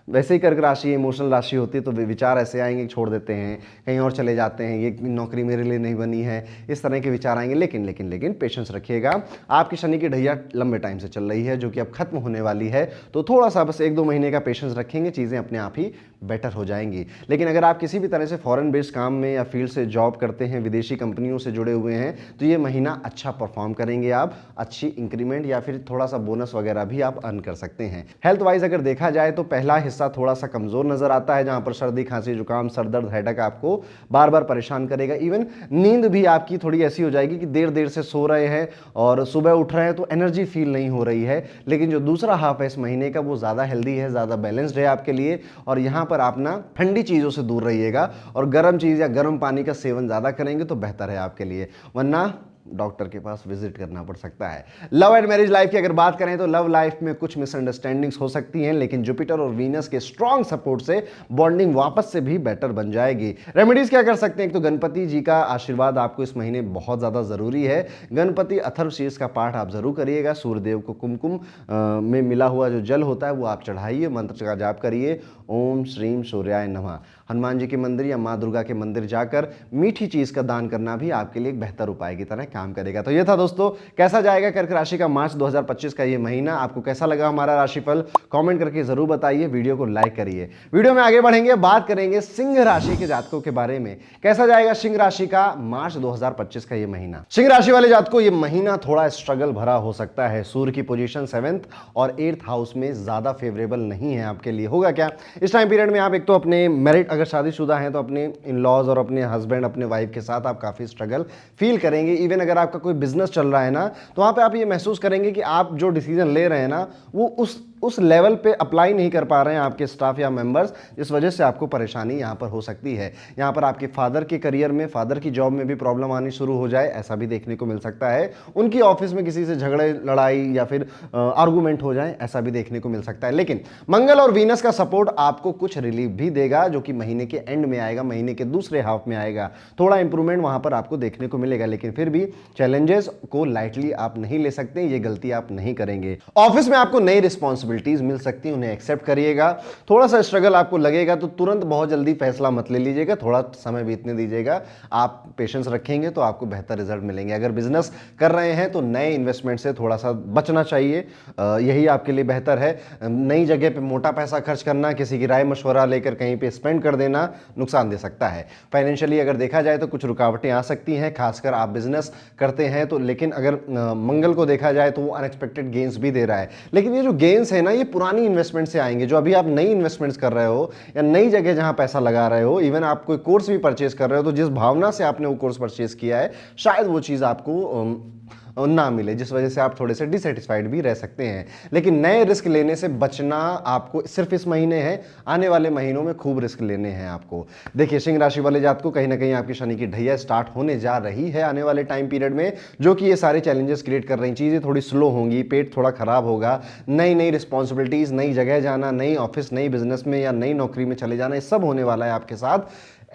वैसे ही कर्क राशि इमोशनल राशि होती है, तो विचार ऐसे आएंगे, छोड़ देते हैं, कहीं और चले जाते हैं, ये नौकरी मेरे लिए नहीं बनी है, इस तरह के विचार आएंगे। लेकिन लेकिन लेकिन पेशेंस रखिएगा। आपकी शनि की ढैया लंबे टाइम से चल रही है, जो कि अब खत्म होने वाली है, तो थोड़ा सा बस 1-2 महीने का पेशेंस रखेंगे, चीज़ें अपने आप ही बेटर हो जाएंगी। लेकिन अगर आप किसी भी तरह से फॉरेन बेस्ड काम में या फील्ड से जॉब करते हैं, विदेशी कंपनियों से जुड़े हुए हैं, तो ये महीना अच्छा परफॉर्म करेंगे आप, अच्छी इंक्रीमेंट या फिर थोड़ा सा बोनस वगैरह भी आप अर्न कर सकते हैं। हेल्थ वाइज अगर देखा जाए तो पहला हिस्सा थोड़ा सा कमजोर नजर आता है, जहां पर सर्दी, खांसी, जुकाम, सरदर्द, हेडेक आपको बार बार परेशान करेगा। इवन नींद भी आपकी थोड़ी ऐसी हो जाएगी कि देर देर से सो रहे हैं और सुबह उठ रहे हैं तो एनर्जी फील नहीं हो रही है। लेकिन जो दूसरा हाफ है इस महीने का, वो ज्यादा हेल्दी है, ज्यादा बैलेंस्ड है आपके लिए, और यहां पर आप ना ठंडी चीजों से दूर रहिएगा, और गर्म चीज या गर्म पानी का सेवन ज्यादा करेंगे तो बेहतर है आपके लिए, वरना डॉक्टर के पास विजिट करना पड़ सकता है। लव एंड मैरिज लाइफ की अगर बात करें तो लव लाइफ में कुछ मिसअंडरस्टैंडिंग्स हो सकती हैं, लेकिन जुपिटर और वीनस के स्ट्रॉन्ग सपोर्ट से बॉन्डिंग वापस से भी बेटर बन जाएगी। रेमेडीज क्या कर सकते हैं? एक तो गणपति जी का आशीर्वाद आपको इस महीने बहुत ज्यादा जरूरी है। गणपति अथर्वशीर्ष का पाठ आप जरूर करिएगा। सूर्यदेव को कुमकुम में मिला हुआ जो जल होता है वो आप चढ़ाइए, मंत्र का जाप करिए, ओम श्रीम सूर्याय नमः। हनुमान जी के मंदिर या माँ दुर्गा के मंदिर जाकर मीठी चीज का दान करना भी आपके लिए एक बेहतर उपाय की तरह काम करेगा। तो ये था दोस्तों, कैसा जाएगा कर्क राशि का मार्च 2025 का ये महीना। आपको कैसा लगा हमारा राशिफल? कमेंट करके जरूर बताइए, वीडियो को लाइक करिए। वीडियो में आगे बढ़ेंगे, बात करेंगे सिंह राशि के जातकों के बारे में। कैसा जाएगा सिंह राशि का मार्च 2025 का ये महीना? सिंह राशि वाले जातकों, ये महीना थोड़ा स्ट्रगल भरा हो सकता है। सूर्य की पोजीशन 7th और 8th हाउस में ज्यादा फेवरेबल नहीं है आपके लिए। होगा क्या इस टाइम पीरियड में? आप एक तो अपने मैरिड, अगर शादीशुदा हैं तो अपने इन लॉज और अपने हस्बैंड, अपने वाइफ के साथ आप काफी स्ट्रगल फील करेंगे। इवन अगर आपका कोई बिजनेस चल रहा है ना, तो वहां पे आप ये महसूस करेंगे कि आप जो डिसीजन ले रहे हैं ना, वो उस लेवल पे अप्लाई नहीं कर पा रहे हैं आपके स्टाफ या मेंबर्स, जिस वजह से आपको परेशानी यहां पर हो सकती है। यहां पर आपके फादर के करियर में, फादर की जॉब में भी प्रॉब्लम आनी शुरू हो जाए, ऐसा भी देखने को मिल सकता है। उनकी ऑफिस में किसी से झगड़े, लड़ाई या फिर आर्गूमेंट हो जाए, ऐसा भी देखने को मिल सकता है। लेकिन मंगल और वीनस का सपोर्ट आपको कुछ रिलीफ भी देगा, जो कि महीने के एंड में आएगा, महीने के दूसरे हाफ में आएगा। थोड़ा इंप्रूवमेंट वहां पर आपको देखने को मिलेगा, लेकिन फिर भी चैलेंजेस को लाइटली आप नहीं ले सकते, ये गलती आप नहीं करेंगे। ऑफिस में आपको नई रिस्पॉन्सिबिलिटीज मिल सकती है, उन्हें एक्सेप्ट करिएगा। थोड़ा सा स्ट्रगल आपको लगेगा तो तुरंत बहुत जल्दी फैसला मत ले लीजिएगा, थोड़ा समय बीतने दीजिएगा। आप पेशेंस रखेंगे तो आपको बेहतर रिजल्ट मिलेंगे। अगर बिजनेस कर रहे हैं तो नए इन्वेस्टमेंट से थोड़ा सा बचना चाहिए, यही आपके लिए बेहतर है। नई जगह पे मोटा पैसा खर्च करना, किसी की राय मशवरा लेकर कहीं पे स्पेंड कर देना नुकसान दे सकता है। फाइनेंशियली अगर देखा जाए तो कुछ रुकावटें आ सकती हैं, खासकर आप बिजनेस करते हैं तो। लेकिन अगर मंगल को देखा जाए तो वो अनएक्सपेक्टेड गेन्स भी दे रहा है। लेकिन ये जो गेन्स है ना, ये पुरानी इन्वेस्टमेंट से आएंगे। जो अभी आप नई इन्वेस्टमेंट्स कर रहे हो या नई जगह जहां पैसा लगा रहे हो, इवन आप कोई कोर्स भी परचेज कर रहे हो, तो जिस भावना से आपने वो कोर्स परचेज किया है, शायद वो चीज आपको ना मिले, जिस वजह से आप थोड़े से डिसैटिस्फाइड भी रह सकते हैं। लेकिन नए रिस्क लेने से बचना आपको सिर्फ इस महीने है, आने वाले महीनों में खूब रिस्क लेने हैं आपको। देखिए सिंह राशि वाले जातकों, कहीं ना कहीं आपकी शनि की ढैया स्टार्ट होने जा रही है आने वाले टाइम पीरियड में, जो कि ये सारे चैलेंजेस क्रिएट कर रही। चीजें थोड़ी स्लो होंगी, पेट थोड़ा खराब होगा, नई नई रिस्पॉन्सिबिलिटीज, नई जगह जाना, नई ऑफिस, नई बिजनेस में या नई नौकरी में चले जाना, ये सब होने वाला है आपके साथ।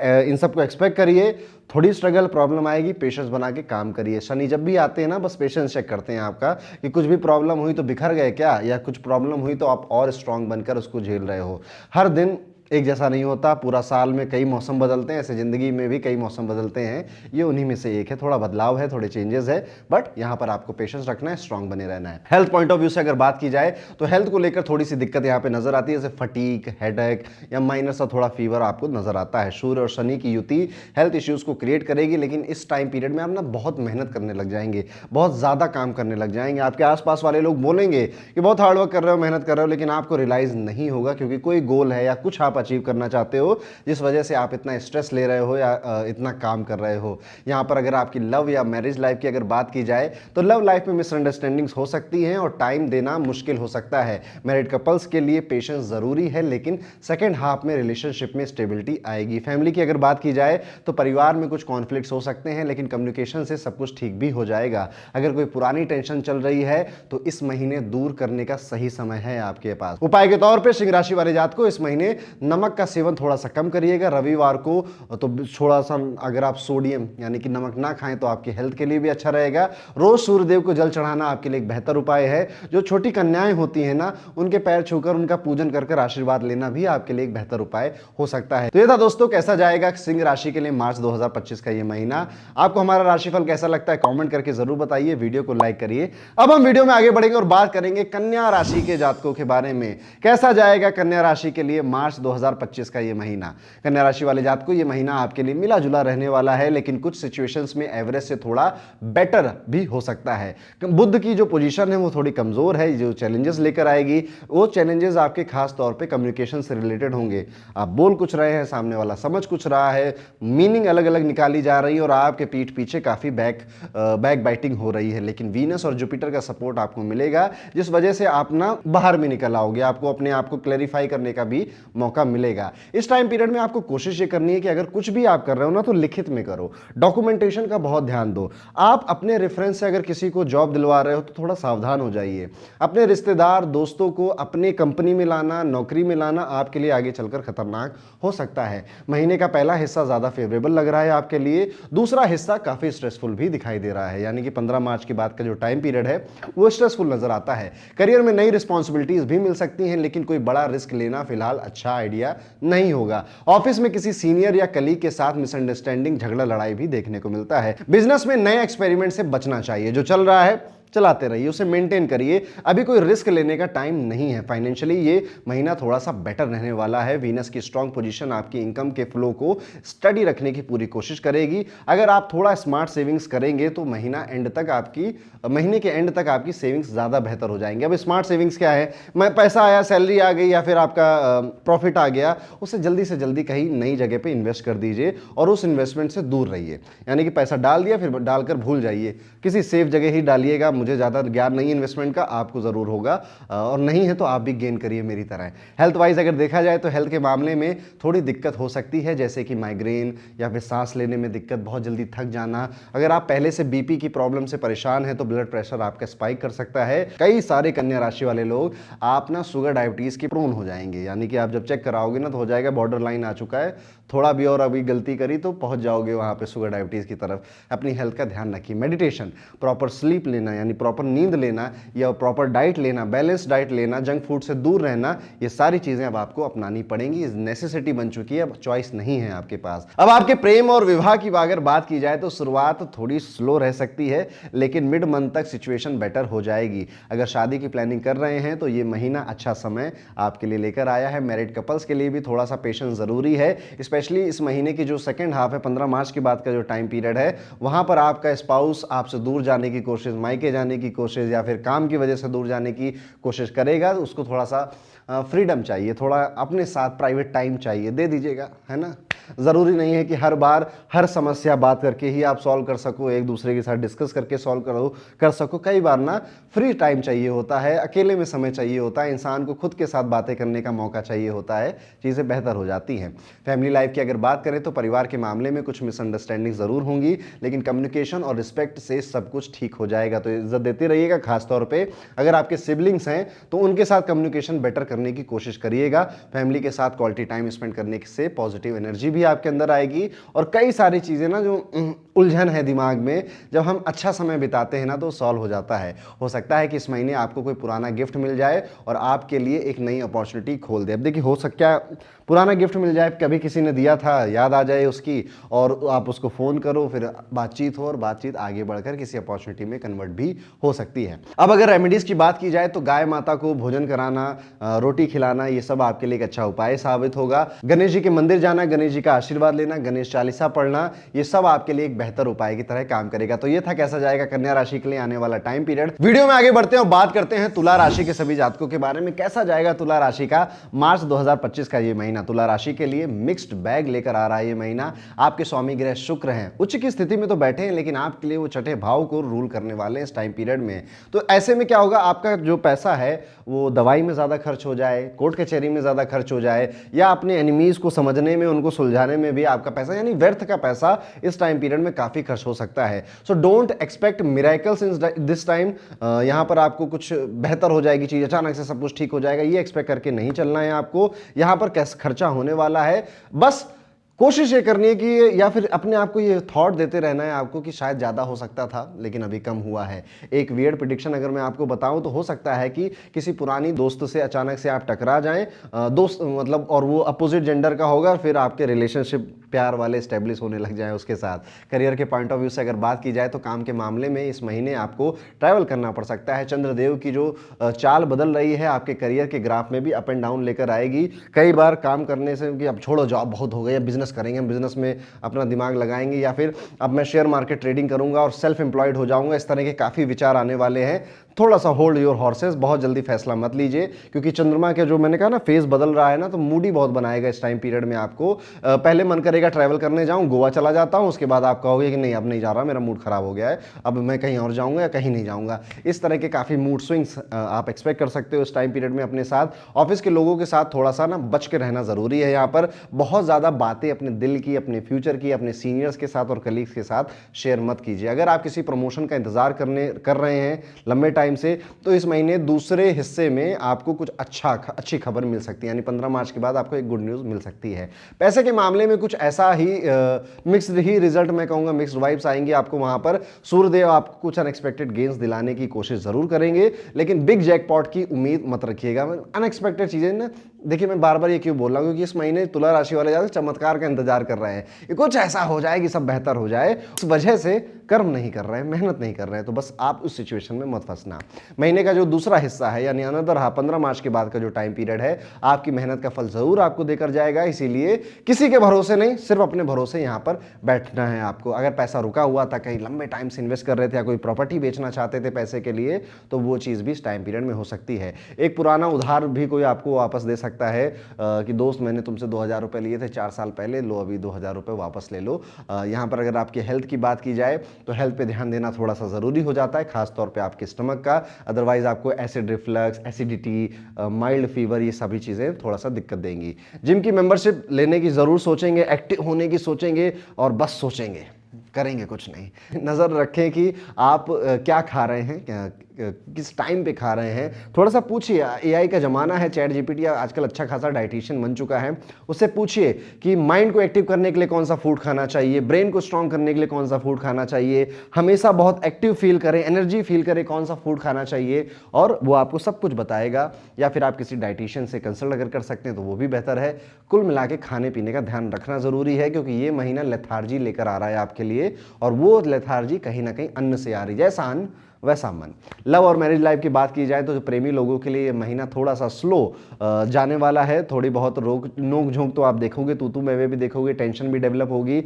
इन सबको एक्सपेक्ट करिए। थोड़ी स्ट्रगल प्रॉब्लम आएगी, पेशेंस बना के काम करिए। शनि जब भी आते हैं ना, बस पेशेंस चेक करते हैं आपका कि कुछ भी प्रॉब्लम हुई तो बिखर गए क्या, या कुछ प्रॉब्लम हुई तो आप और स्ट्रांग बनकर उसको झेल रहे हो। हर दिन एक जैसा नहीं होता, पूरा साल में कई मौसम बदलते हैं, ऐसे ज़िंदगी में भी कई मौसम बदलते हैं, ये उन्हीं में से एक है। थोड़ा बदलाव है, थोड़े चेंजेस है, बट यहाँ पर आपको पेशेंस रखना है, स्ट्रांग बने रहना है। हेल्थ पॉइंट ऑफ व्यू से अगर बात की जाए तो हेल्थ को लेकर थोड़ी सी दिक्कत यहाँ पे नजर आती है, जैसे फटीक, हेडेक या माइनर सा थोड़ा फीवर आपको नजर आता है। सूर्य और शनि की युति हेल्थ इश्यूज को क्रिएट करेगी, लेकिन इस टाइम पीरियड में आप ना बहुत मेहनत करने लग जाएंगे, बहुत ज़्यादा काम करने लग जाएंगे। आपके आसपास वाले लोग बोलेंगे कि बहुत हार्डवर्क कर रहे हो, मेहनत कर रहे हो, लेकिन आपको रियलाइज नहीं होगा, क्योंकि कोई गोल है या कुछ आप अचीव करना चाहते हो जिस वजह से आप इतना स्ट्रेस ले रहे हो या इतना काम कर रहे हो। यहां पर अगर आपकी लव या मैरिज लाइफ की अगर बात की जाए तो लव लाइफ में मिसअंडरस्टैंडिंग्स हो सकती हैं और टाइम देना मुश्किल हो सकता है। मैरिड कपल्स के लिए पेशेंस जरूरी है, लेकिन सेकेंड हाफ में रिलेशनशिप में स्टेबिलिटी आएगी। फैमिली की अगर बात की जाए तो परिवार में कुछ कॉन्फ्लिक्ट्स हो सकते हैं, लेकिन कम्युनिकेशन से सब कुछ ठीक भी हो जाएगा। अगर कोई पुरानी टेंशन चल रही है तो इस महीने दूर करने का सही समय है आपके पास। उपाय के तौर पर सिंह राशि वाले जात को इस महीने नमक का सेवन थोड़ा सा कम करिएगा। रविवार को तो थोड़ा सा अगर आप सोडियम यानी कि नमक ना खाएं तो आपकी हेल्थ के लिए भी अच्छा रहेगा। रोज सूर्यदेव को जल चढ़ाना आपके लिए एक बेहतर उपाय है। जो छोटी कन्याएं होती हैं ना, उनके पैर छूकर उनका पूजन कर आशीर्वाद लेना भी आपके लिए एक बेहतर उपाय हो सकता है। तो ये था दोस्तों, कैसा जाएगा सिंह राशि के लिए मार्च 2025 का ये महीना। आपको हमारा राशिफल कैसा लगता है कमेंट करके जरूर बताइए, वीडियो को लाइक करिए। अब हम वीडियो में आगे बढ़ेंगे और बात करेंगे कन्या राशि के जातकों के बारे में। कैसा जाएगा कन्या राशि के लिए मार्च 2025 का ये महीना। कन्या राशि वाले जात को ये महीना आपके लिए मिला जुला रहने वाला है, लेकिन कुछ सिचुएशंस में एवरेज से थोड़ा बेटर भी हो सकता है। बुध की जो पोजीशन है वो थोड़ी कमजोर है, जो चैलेंजेस लेकर आएगी वो चैलेंजेस आपके खास तौर पे कम्युनिकेशन से रिलेटेड होंगे। आप बोल कुछ रहे हैं, सामने वाला समझ कुछ रहा है, मीनिंग अलग अलग निकाली जा रही है और आपके पीठ पीछे काफी बैक बाइटिंग हो रही है। लेकिन वीनस और जुपिटर का सपोर्ट आपको मिलेगा, जिस वजह से आप ना बाहर में निकल आओगे, आपको अपने आप को क्लैरिफाई करने का भी मौका मिलेगा। इस टाइम पीरियड में आपको कोशिश ये करनी है कि अगर कुछ भी आप कर रहे हो ना तो लिखित में करो, डॉक्यूमेंटेशन का बहुत ध्यान दो। आप अपने रेफरेंस से अगर किसी को जॉब दिलवा रहे हो तो थोड़ा सावधान हो जाइए। अपने रिश्तेदार दोस्तों को अपने कंपनी में लाना, नौकरी में लाना आपके लिए आगे चलकर खतरनाक हो सकता है। महीने का पहला हिस्सा ज्यादा फेवरेबल लग रहा है आपके लिए, दूसरा हिस्सा काफी स्ट्रेसफुल भी दिखाई दे रहा है, यानी कि 15 मार्च के बाद का जो टाइम पीरियड है वो स्ट्रेसफुल नजर आता है। करियर में नई रिस्पॉन्सिबिलिटीज भी मिल सकती हैं, लेकिन कोई बड़ा रिस्क लेना फिलहाल अच्छा आइडिया नहीं होगा। ऑफिस में किसी सीनियर या कलीग के साथ मिसअंडरस्टैंडिंग, झगड़ा, लड़ाई भी देखने को मिलता है। बिजनेस में नए एक्सपेरिमेंट से बचना चाहिए, जो चल रहा है चलाते रहिए, उसे मेंटेन करिए, अभी कोई रिस्क लेने का टाइम नहीं है। फाइनेंशियली ये महीना थोड़ा सा बेटर रहने वाला है। वीनस की स्ट्रांग पोजीशन आपकी इनकम के फ्लो को स्टडी रखने की पूरी कोशिश करेगी। अगर आप थोड़ा स्मार्ट सेविंग्स करेंगे तो महीने के एंड तक आपकी सेविंग्स ज्यादा बेहतर हो जाएंगे। अब स्मार्ट सेविंग्स क्या है, मैं पैसा आया, सैलरी आ गई या फिर आपका प्रॉफिट आ गया, उसे जल्दी से जल्दी कहीं नई जगह पे इन्वेस्ट कर दीजिए और उस इन्वेस्टमेंट से दूर रहिए। यानी कि पैसा डाल दिया फिर डालकर भूल जाइए, किसी सेफ जगह ही डालिएगा। मुझे ज़्यादा ज्ञान नहीं इन्वेस्टमेंट का, आपको ज़रूर होगा और नहीं है तो आप भी गेन करिए मेरी तरह। हेल्थ वाइज अगर देखा जाए तो हेल्थ के मामले में थोड़ी दिक्कत हो सकती है, जैसे कि माइग्रेन या फिर सांस लेने में दिक्कत, बहुत जल्दी थक जाना। अगर आप पहले से बीपी की प्रॉब्लम से परेशान हैं तो ब्लड प्रेशर आपका स्पाइक कर सकता है। कई सारे कन्या राशि वाले लोग आप ना शुगर डायबिटीज के प्रोन हो जाएंगे, यानी कि आप जब चेक कराओगे ना तो हो जाएगा बॉर्डर लाइन आ चुका है, थोड़ा भी और अभी गलती करी तो पहुंच जाओगे वहां पे शुगर डायबिटीज की तरफ। अपनी हेल्थ का ध्यान रखिए। मेडिटेशन, प्रॉपर स्लीप लेना यानी प्रॉपर नींद लेना या प्रॉपर डाइट लेना, बैलेंस डाइट लेना, जंक फूड से दूर रहना, ये सारी चीजें अब आपको अपनानी पड़ेंगी। नेसेसिटी बन चुकी है, अब चॉइस नहीं है आपके पास। अब आपके प्रेम और विवाह की अगर बात की जाए तो शुरुआत थोड़ी स्लो रह सकती है, लेकिन मिड मंथ तक सिचुएशन बेटर हो जाएगी। अगर शादी की प्लानिंग कर रहे हैं तो ये महीना अच्छा समय आपके लिए लेकर आया है। मैरिड कपल्स के लिए भी थोड़ा सा पेशेंस जरूरी है, स्पेशली इस महीने की जो सेकंड हाफ है, 15 मार्च के बाद का जो टाइम पीरियड है, वहां पर आपका स्पाउस आपसे दूर जाने की कोशिश, मायके जाने की कोशिश या फिर काम की वजह से दूर जाने की कोशिश करेगा। उसको थोड़ा सा फ्रीडम चाहिए, थोड़ा अपने साथ प्राइवेट टाइम चाहिए, दे दीजिएगा, है ना। ज़रूरी नहीं है कि हर बार हर समस्या बात करके ही आप सॉल्व कर सको, एक दूसरे के साथ डिस्कस करके सॉल्व कर सको। कई बार ना फ्री टाइम चाहिए होता है, अकेले में समय चाहिए होता है, इंसान को खुद के साथ बातें करने का मौका चाहिए होता है, चीज़ें बेहतर हो जाती हैं। फैमिली लाइफ की अगर बात करें तो परिवार के मामले में कुछ मिसअंडरस्टैंडिंग ज़रूर होंगी, लेकिन कम्युनिकेशन और रिस्पेक्ट से सब कुछ ठीक हो जाएगा। तो इज्जत देते रहिएगा। खासतौर पे अगर आपके सिबलिंग्स हैं तो उनके साथ कम्युनिकेशन बेटर करने की कोशिश करिएगा। फैमिली के साथ क्वालिटी टाइम स्पेंड करने से पॉजिटिव एनर्जी भी आपके अंदर आएगी और कई सारी चीज़ें ना जो उलझन है दिमाग में, जब हम अच्छा समय बिताते हैं ना तो सॉल्व हो जाता है। हो सकता है कि इस महीने आपको कोई पुराना गिफ्ट मिल जाए और आपके लिए एक नई अपॉर्चुनिटी खोल दे। अब देखिए, हो सकता है पुराना गिफ्ट मिल जाए, कभी किसी ने दिया था, याद आ जाए उसकी और आप उसको फ़ोन करो, फिर बातचीत हो और बातचीत आगे बढ़कर किसी अपॉर्चुनिटी में कन्वर्ट भी हो सकती है। अब अगर रेमेडीज़ की बात की जाए तो गाय माता को भोजन कराना, रोटी खिलाना, ये सब आपके लिए एक अच्छा उपाय साबित होगा। गणेश जी के मंदिर जाना, गणेश जी का आशीर्वाद लेना, गणेश चालीसा पढ़ना, ये सब आपके लिए एक बेहतर उपाय की तरह काम करेगा। तो ये था कैसा जाएगा कन्या राशि के लिए आने वाला टाइम पीरियड। वीडियो में आगे बढ़ते हैं और बात करते हैं तुला राशि के सभी जातकों के बारे में। कैसा जाएगा तुला राशि का मार्च 2025 का ये महीना। तुला राशि के लिए मिक्स्ड बैग लेकर आ रहा है ये महीना। आपके स्वामी ग्रह शुक्र हैं, उच्च की स्थिति में तो बैठे हैं, लेकिन आपके लिए वो छठे भाव को रूल करने वाले हैं इस टाइम पीरियड में। तो ऐसे में क्या होगा, आपका जो पैसा है वो दवाई में ज्यादा खर्च हो जाए, कोर्ट कचहरी में ज्यादा खर्च हो जाए, या अपने एनिमीज को समझने में, उनको सुलझाने में भी आपका पैसा, यानी व्यर्थ का पैसा इस टाइम पीरियड में काफी खर्च हो सकता है। So don't expect miracles in this time. यहां पर आपको कुछ बेहतर हो जाएगी चीज, अचानक से सब कुछ ठीक हो जाएगा, ये एक्सपेक्ट करके नहीं चलना है आपको। यहां पर कैसा खर्चा होने वाला है, बस कोशिश ये करनी है कि, या फिर अपने आप को ये थॉट देते रहना है आपको कि शायद ज़्यादा हो सकता था लेकिन अभी कम हुआ है। एक वियर्ड प्रेडिक्शन अगर मैं आपको बताऊं तो हो सकता है कि किसी पुरानी दोस्त से अचानक से आप टकरा जाएं, दोस्त मतलब, और वो अपोजिट जेंडर का होगा, फिर आपके रिलेशनशिप प्यार वाले स्टेब्लिश होने लग जाएं उसके साथ। करियर के पॉइंट ऑफ व्यू से अगर बात की जाए तो काम के मामले में इस महीने आपको ट्रैवल करना पड़ सकता है। चंद्रदेव की जो चाल बदल रही है आपके करियर के ग्राफ में भी अप एंड डाउन लेकर आएगी। कई बार काम करने से कि अब छोड़ो, जॉब बहुत हो गई, अब बिजनेस करेंगे, हम बिजनेस में अपना दिमाग लगाएंगे, या फिर अब मैं शेयर मार्केट ट्रेडिंग करूंगा और सेल्फ एम्प्लॉयड हो जाऊंगा, इस तरह के काफ़ी विचार आने वाले हैं। थोड़ा सा होल्ड योर हॉर्सेस, बहुत जल्दी फैसला मत लीजिए, क्योंकि चंद्रमा के जो मैंने कहा ना फेज बदल रहा है ना, तो मूडी बहुत बनाएगा इस टाइम पीरियड में आपको। पहले मन करेगा ट्रैवल करने जाऊं, गोवा चला जाता हूं, उसके बाद आप कहोगे कि नहीं अब नहीं जा रहा, मेरा मूड खराब हो गया है, अब मैं कहीं और जाऊंगा या कहीं नहीं जाऊंगा। इस तरह के काफ़ी मूड स्विंग्स आप एक्सपेक्ट कर सकते हो इस टाइम पीरियड में अपने साथ। ऑफिस के लोगों के साथ थोड़ा सा ना बच के रहना जरूरी है। यहाँ पर बहुत ज़्यादा बातें अपने दिल की, अपने फ्यूचर की, अपने सीनियर्स के साथ और कलीग्स के साथ शेयर मत कीजिए। अगर आप किसी प्रमोशन का इंतजार कर रहे हैं लंबे टाइम से, तो इस महीने दूसरे हिस्से में आपको कुछ अच्छी खबर मिल सकती है, यानी 15 मार्च के बाद आपको एक गुड न्यूज़ मिल सकती है। पैसे के मामले में कुछ ऐसा ही मिक्स्ड ही रिजल्ट, मैं कहूँगा मिक्स्ड वाइब्स आएंगी आपको। वहाँ पर सूर्यदेव आपको कुछ अनएक्सपेक्टेड गेन्स दिलाने की कोशिश ज़रूर करेंगे, लेकिन बिग जैकपॉट की उम्मीद मत रखिएगा। अनएक्सपेक्टेड चीज़ें ना, देखिए मैं बार बार ये क्यों बोल रहा हूँ, क्योंकि इस महीने तुला राशि वाले ज़्यादा चमत्कार का इंतजार कर रहे हैं कि कुछ ऐसा हो जाए कि सब बेहतर हो जाए। उस वजह से कर्म नहीं कर रहे हैं, मेहनत नहीं कर रहे हैं, तो बस आप उस सिचुएशन में मत फंसना। महीने का जो दूसरा हिस्सा है, यानी अनदर 15 मार्च के बाद का जो टाइम पीरियड है, आपकी मेहनत का फल जरूर आपको देकर जाएगा। इसीलिए किसी के भरोसे नहीं, सिर्फ अपने भरोसे यहाँ पर बैठना है आपको। अगर पैसा रुका हुआ था, कहीं लंबे टाइम से इन्वेस्ट कर रहे थे, या कोई प्रॉपर्टी बेचना चाहते थे पैसे के लिए, तो वो चीज़ भी इस टाइम पीरियड में हो सकती है। एक पुराना उधार भी कोई आपको वापस दे सकता है कि दोस्त मैंने तुमसे 2000 रुपये लिए थे 4 साल पहले, लो अभी 2000 रुपये वापस ले लो। यहाँ पर अगर आपकी हेल्थ की बात की जाए तो हेल्थ पे ध्यान देना थोड़ा सा ज़रूरी हो जाता है, खासतौर पे आपके स्टमक का। अदरवाइज आपको acid reflux, acidity, mild fever, ये सभी चीज़ें थोड़ा सा दिक्कत देंगी। जिम की मेंबरशिप लेने की ज़रूर सोचेंगे, एक्टिव होने की सोचेंगे, और बस सोचेंगे, करेंगे कुछ नहीं। नज़र रखें कि आप क्या खा रहे हैं, किस टाइम पे खा रहे हैं। थोड़ा सा पूछिए, एआई का ज़माना है, चैट जीपीटी आजकल अच्छा खासा डाइटिशियन बन चुका है, उससे पूछिए कि माइंड को एक्टिव करने के लिए कौन सा फूड खाना चाहिए, ब्रेन को स्ट्रांग करने के लिए कौन सा फूड खाना चाहिए, हमेशा बहुत एक्टिव फील करें, एनर्जी फील करें, कौन सा फूड खाना चाहिए, और वो आपको सब कुछ बताएगा। या फिर आप किसी डाइटिशियन से कंसल्ट अगर कर सकते हैं तो वो भी बेहतर है। कुल मिला के खाने पीने का ध्यान रखना ज़रूरी है, क्योंकि ये महीना लेथार्जी लेकर आ रहा है आपके लिए, और वो लेथार्जी कहीं ना कहीं अन्न से आ रही है। जैसा अन्न वैसा मन। लव और मैरिज लाइफ की बात की जाए तो प्रेमी लोगों के लिए ये महीना थोड़ा सा स्लो जाने वाला है। थोड़ी बहुत नोक झोंक तो आप देखोगे, तू मैं भी देखोगे, टेंशन भी डेवलप होगी।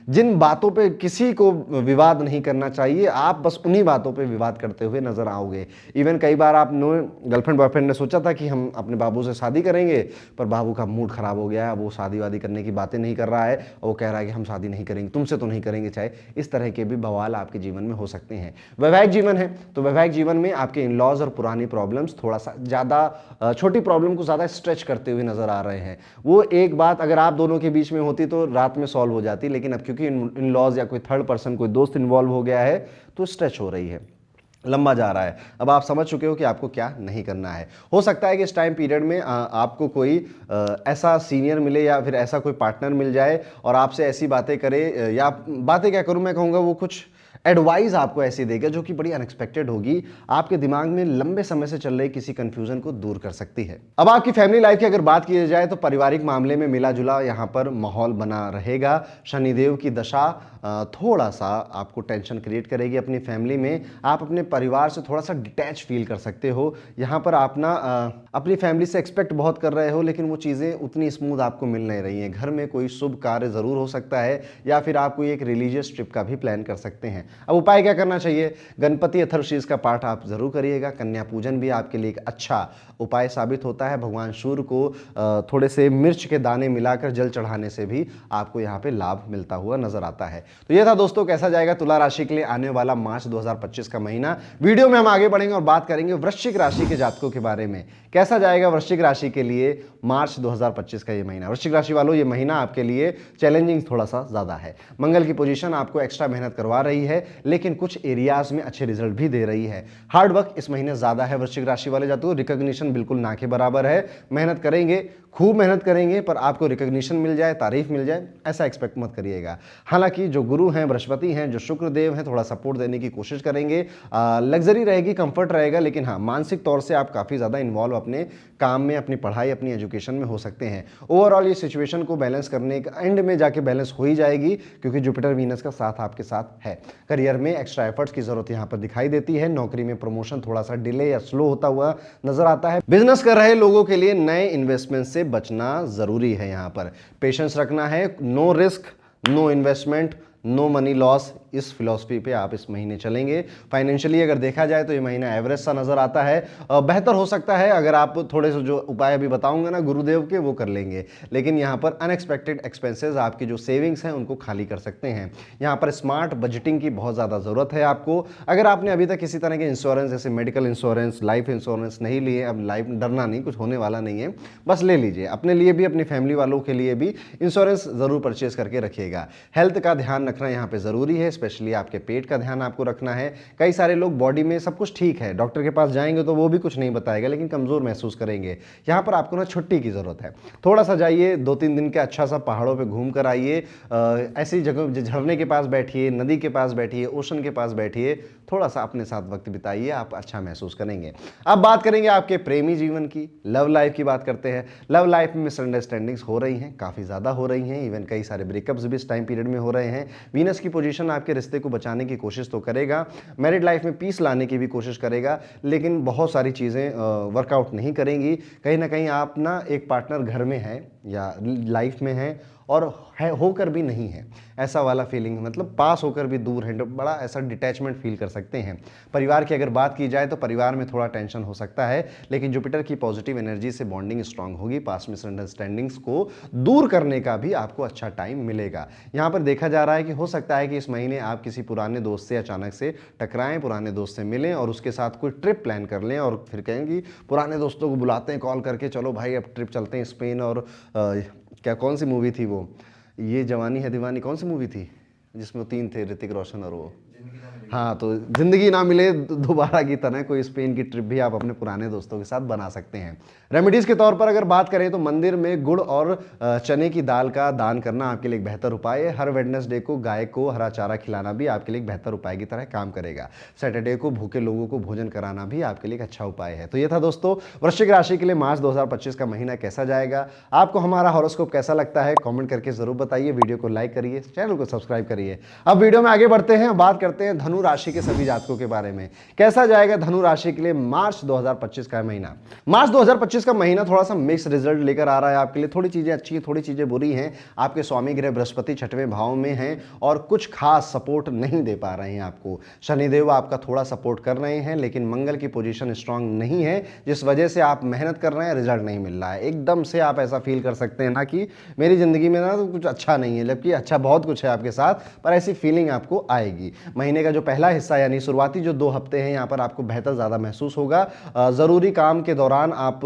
जिन बातों पे किसी को विवाद नहीं करना चाहिए, आप बस उन्हीं बातों पे विवाद करते हुए नजर आओगे। इवन कई बार आप गर्लफ्रेंड बॉयफ्रेंड ने सोचा था कि हम अपने बाबू से शादी करेंगे, पर बाबू का मूड खराब हो गया है, वो शादी वादी करने की बातें नहीं कर रहा है, और वो कह रहा है कि हम शादी नहीं करेंगे, तुमसे तो नहीं करेंगे। चाहे इस तरह के भी बवाल आपके जीवन में हो सकते हैं। वैवाहिक जीवन है तो वैवाहिक जीवन में आपके इन लॉज और पुरानी प्रॉब्लम्स थोड़ा सा ज़्यादा, छोटी प्रॉब्लम को ज़्यादा स्ट्रेच करते हुए नजर आ रहे हैं। वो एक बात अगर आप दोनों के बीच में होती तो रात में सॉल्व हो जाती, लेकिन अब क्योंकि इन लॉज या कोई थर्ड पर्सन, कोई दोस्त इन्वॉल्व हो गया है, तो स्ट्रेच हो रही है। लंबा जा रहा है। अब आप समझ चुके हो कि आपको क्या नहीं करना है। हो सकता है कि इस टाइम पीरियड में आपको कोई ऐसा सीनियर मिले या फिर ऐसा कोई पार्टनर मिल जाए और आपसे ऐसी बातें करे, या बातें क्या करूं, मैं कहूँगा वो कुछ एडवाइस आपको ऐसी देगा जो कि बड़ी अनएक्सपेक्टेड होगी, आपके दिमाग में लंबे समय से चल रही किसी कंफ्यूजन को दूर कर सकती है। अब आपकी फैमिली लाइफ की अगर बात की जाए तो पारिवारिक मामले में मिला जुला यहाँ पर माहौल बना रहेगा। शनिदेव की दशा थोड़ा सा आपको टेंशन क्रिएट करेगी अपनी फैमिली में। आप अपने परिवार से थोड़ा सा डिटैच फील कर सकते हो। यहाँ पर आप ना अपनी फैमिली से एक्सपेक्ट बहुत कर रहे हो, लेकिन वो चीज़ें उतनी स्मूथ आपको मिल नहीं रही हैं। घर में कोई शुभ कार्य ज़रूर हो सकता है, या फिर आप कोई एक रिलीजियस ट्रिप का भी प्लान कर सकते हैं। अब उपाय क्या करना चाहिए? गणपति अथर्वशीष का पाठ आप जरूर करिएगा। कन्या पूजन भी आपके लिए एक अच्छा उपाय साबित होता है। भगवान सूर्य को थोड़े से मिर्च के दाने मिलाकर जल चढ़ाने से भी आपको यहाँ पे लाभ मिलता हुआ नजर आता है। तो ये था दोस्तों, कैसा जाएगा तुला राशि के लिए आने वाला मार्च 2025 का महीना। वीडियो में हम आगे बढ़ेंगे और बात करेंगे वृश्चिक राशि के जातकों के बारे में। कैसा जाएगा वृश्चिक राशि के लिए मार्च 2025 का ये महीना? वृश्चिक राशि वालों, ये महीना आपके लिए चैलेंजिंग थोड़ा सा ज्यादा है। मंगल की पोजीशन आपको एक्स्ट्रा मेहनत करवा रही है, लेकिन कुछ एरियाज में अच्छे रिजल्ट भी दे रही है। हार्ड वर्क इस महीने ज्यादा है वृश्चिक राशि वाले जातकों। रिकॉग्निशन बिल्कुल ना के बराबर है। मेहनत करेंगे, खूब मेहनत करेंगे, पर आपको रिकॉग्निशन मिल जाए, तारीफ मिल जाए, ऐसा एक्सपेक्ट मत करिएगा। हालांकि जो गुरु हैं, बृहस्पति हैं, जो शुक्र देव हैं, थोड़ा सपोर्ट देने की कोशिश करेंगे। लग्जरी रहेगी, कंफर्ट रहेगा, लेकिन हाँ, मानसिक तौर से आप काफ़ी ज़्यादा इन्वॉल्व अपने काम में, अपनी पढ़ाई, अपनी एजुकेशन में हो सकते हैं। ओवरऑल ये सिचुएशन को बैलेंस करने का एंड में जाके बैलेंस हो ही जाएगी, क्योंकि जुपिटर वीनस का साथ आपके साथ है। करियर में एक्स्ट्रा एफर्ट्स की जरूरत यहाँ पर दिखाई देती है। नौकरी में प्रमोशन थोड़ा सा डिले या स्लो होता हुआ नजर आता है। बिजनेस कर रहे लोगों के लिए नए इन्वेस्टमेंट से बचना जरूरी है। यहाँ पर पेशेंस रखना है। No risk, no investment, no money loss, इस फिलॉसफी पे आप इस महीने चलेंगे। फाइनेंशियली अगर देखा जाए तो ये महीना एवरेज सा नजर आता है। बेहतर हो सकता है अगर आप थोड़े से जो उपाय अभी बताऊंगा ना गुरुदेव के, वो कर लेंगे, लेकिन यहाँ पर अनएक्सपेक्टेड एक्सपेंसेस, आपकी जो सेविंग्स हैं उनको खाली कर सकते हैं। यहाँ पर स्मार्ट बजटिंग की बहुत ज़्यादा ज़रूरत है आपको। अगर आपने अभी तक किसी तरह के इंश्योरेंस जैसे मेडिकल इंश्योरेंस, लाइफ इंश्योरेंस नहीं लिए, अब लाइफ डरना नहीं, कुछ होने वाला नहीं है, बस ले लीजिए। अपने लिए भी, अपनी फैमिली वालों के लिए भी इंश्योरेंस ज़रूर परचेज करके रखिएगा। हेल्थ का ध्यान रखना यहाँ पे ज़रूरी है, स्पेशली आपके पेट का ध्यान आपको रखना है। कई सारे लोग बॉडी में सब कुछ ठीक है, डॉक्टर के पास जाएंगे तो वो भी कुछ नहीं बताएगा, लेकिन कमज़ोर महसूस करेंगे। यहाँ पर आपको ना छुट्टी की ज़रूरत है। थोड़ा सा जाइए, 2-3 दिन के अच्छा सा पहाड़ों पे घूम कर आइए। ऐसी जगह, झरने के पास बैठिए, नदी के पास बैठिए, ओशन के पास बैठिए, थोड़ा सा अपने साथ वक्त बिताइए, आप अच्छा महसूस करेंगे। अब बात करेंगे आपके प्रेमी जीवन की, लव लाइफ की बात करते हैं। लव लाइफ में मिसअंडरस्टैंडिंग्स हो रही हैं, काफ़ी ज़्यादा हो रही हैं। इवन कई सारे ब्रेकअप्स भी इस टाइम पीरियड में हो रहे हैं। वीनस की पोजीशन आपके रिश्ते को बचाने की कोशिश तो करेगा, मैरिड लाइफ में पीस लाने की भी कोशिश करेगा, लेकिन बहुत सारी चीज़ें वर्कआउट नहीं करेंगी। कहीं ना कहीं आप ना एक पार्टनर घर में है या लाइफ में है और है होकर भी नहीं है, ऐसा वाला फीलिंग, मतलब पास होकर भी दूर है, बड़ा ऐसा डिटैचमेंट फील कर सकते हैं। परिवार की अगर बात की जाए तो परिवार में थोड़ा टेंशन हो सकता है, लेकिन जुपिटर की पॉजिटिव एनर्जी से बॉन्डिंग स्ट्रांग होगी। पास मिसअंडरस्टैंडिंग्स को दूर करने का भी आपको अच्छा टाइम मिलेगा। यहाँ पर देखा जा रहा है कि हो सकता है कि इस महीने आप किसी पुराने दोस्त से अचानक से टकराएं, पुराने दोस्त से मिलें और उसके साथ कोई ट्रिप प्लान कर लें, और फिर कहें कि पुराने दोस्तों को बुलाते हैं कॉल करके, चलो भाई अब ट्रिप चलते हैं स्पेन। और क्या कौन सी मूवी थी वो, ये जवानी है दीवानी, कौन सी मूवी थी जिसमें वो 3 थे, ऋतिक रोशन और वो, हाँ, तो जिंदगी ना मिले दोबारा की तरह कोई स्पेन की ट्रिप भी आप अपने पुराने दोस्तों के साथ बना सकते हैं। रेमेडीज के तौर पर अगर बात करें तो मंदिर में गुड़ और चने की दाल का दान करना आपके लिए एक बेहतर उपाय है। हर वेडनेसडे को गाय को हरा चारा खिलाना भी आपके लिए एक बेहतर उपाय की तरह काम करेगा। सैटरडे को भूखे लोगों को भोजन कराना भी आपके लिए एक अच्छा उपाय है। तो ये था दोस्तों वृश्चिक राशि के लिए मार्च 2025 का महीना कैसा जाएगा। आपको हमारा हॉरोस्कोप कैसा लगता है कॉमेंट करके जरूर बताइए। वीडियो को लाइक करिए, चैनल को सब्सक्राइब करिए। अब वीडियो में आगे बढ़ते हैं, बात करते हैं धनु राशि के सभी जातकों के बारे में। कैसा जाएगा धनु राशि के लिए मार्च 2025 का महीना। मार्च 2025 का महीना थोड़ा सा मिक्स रिजल्ट लेकर आ रहा है आपके लिए। थोड़ी चीजें अच्छी हैं, थोड़ी चीजें बुरी हैं। आपके स्वामी ग्रह बृहस्पति 6वें भाव में हैं और कुछ खास सपोर्ट नहीं दे पा रहे हैं आपको। शनिदेव आपका थोड़ा सपोर्ट कर रहे हैं, लेकिन मंगल की पोजीशन स्ट्रांग नहीं है, जिस वजह से आप मेहनत कर रहे हैं, रिजल्ट नहीं मिल रहा है। एकदम से आप ऐसा फील कर सकते हैं ना कि मेरी जिंदगी में ना तो कुछ अच्छा नहीं है, जबकि अच्छा बहुत कुछ है आपके साथ, पर ऐसी फीलिंग आपको आएगी। महीने का जो पहला हिस्सा यानी शुरुआती जो 2 हफ्ते हैं यहाँ पर आपको बेहतर ज़्यादा महसूस होगा। ज़रूरी काम के दौरान आप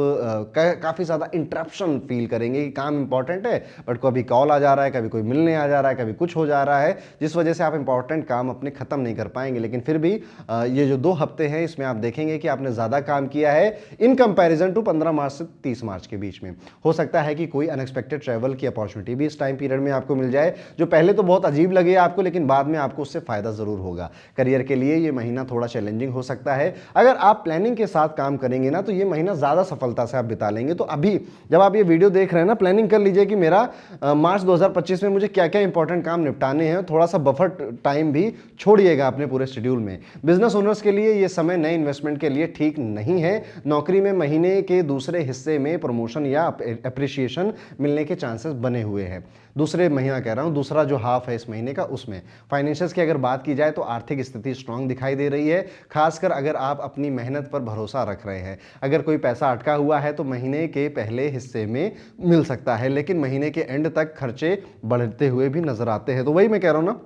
काफ़ी ज़्यादा इंटरप्शन फील करेंगे कि काम इंपॉर्टेंट है बट कभी कॉल आ जा रहा है, कभी कोई मिलने आ जा रहा है, कभी कुछ हो जा रहा है, जिस वजह से आप इंपॉर्टेंट काम अपने ख़त्म नहीं कर पाएंगे। लेकिन फिर भी ये जो 2 हफ्ते हैं इसमें आप देखेंगे कि आपने ज़्यादा काम किया है इन कंपैरिजन टू 15 मार्च से 30 मार्च के बीच में। हो सकता है कि कोई अनएक्सपेक्टेड ट्रैवल की अपॉर्चुनिटी भी इस टाइम पीरियड में आपको मिल जाए, जो पहले तो बहुत अजीब लगे आपको लेकिन बाद में आपको उससे फायदा जरूर होगा। करियर के लिए ये महीना थोड़ा चैलेंजिंग हो सकता है। अगर आप प्लानिंग के साथ काम करेंगे ना तो ये महीना ज़्यादा सफलता से आप बिता लेंगे। तो अभी जब आप ये वीडियो देख रहे हैं ना, प्लानिंग कर लीजिए कि मेरा मार्च 2025 में मुझे क्या क्या इंपॉर्टेंट काम निपटाने हैं। थोड़ा सा बफर टाइम भी छोड़िएगा अपने पूरे शेड्यूल में। बिजनेस ओनर्स के लिए ये समय नए इन्वेस्टमेंट के लिए ठीक नहीं है। नौकरी में महीने के दूसरे हिस्से में प्रमोशन या अप्रिशिएशन मिलने के चांसेस बने हुए हैं। दूसरे महीना कह रहा हूं, दूसरा जो हाफ है इस महीने का उसमें। फाइनेंशियल्स की अगर बात की जाए तो आर्थिक स्थिति स्ट्रांग दिखाई दे रही है, खासकर अगर आप अपनी मेहनत पर भरोसा रख रहे हैं। अगर कोई पैसा अटका हुआ है तो महीने के पहले हिस्से में मिल सकता है, लेकिन महीने के एंड तक खर्चे बढ़ते हुए भी नजर आते हैं। तो वही मैं कह रहा हूं ना,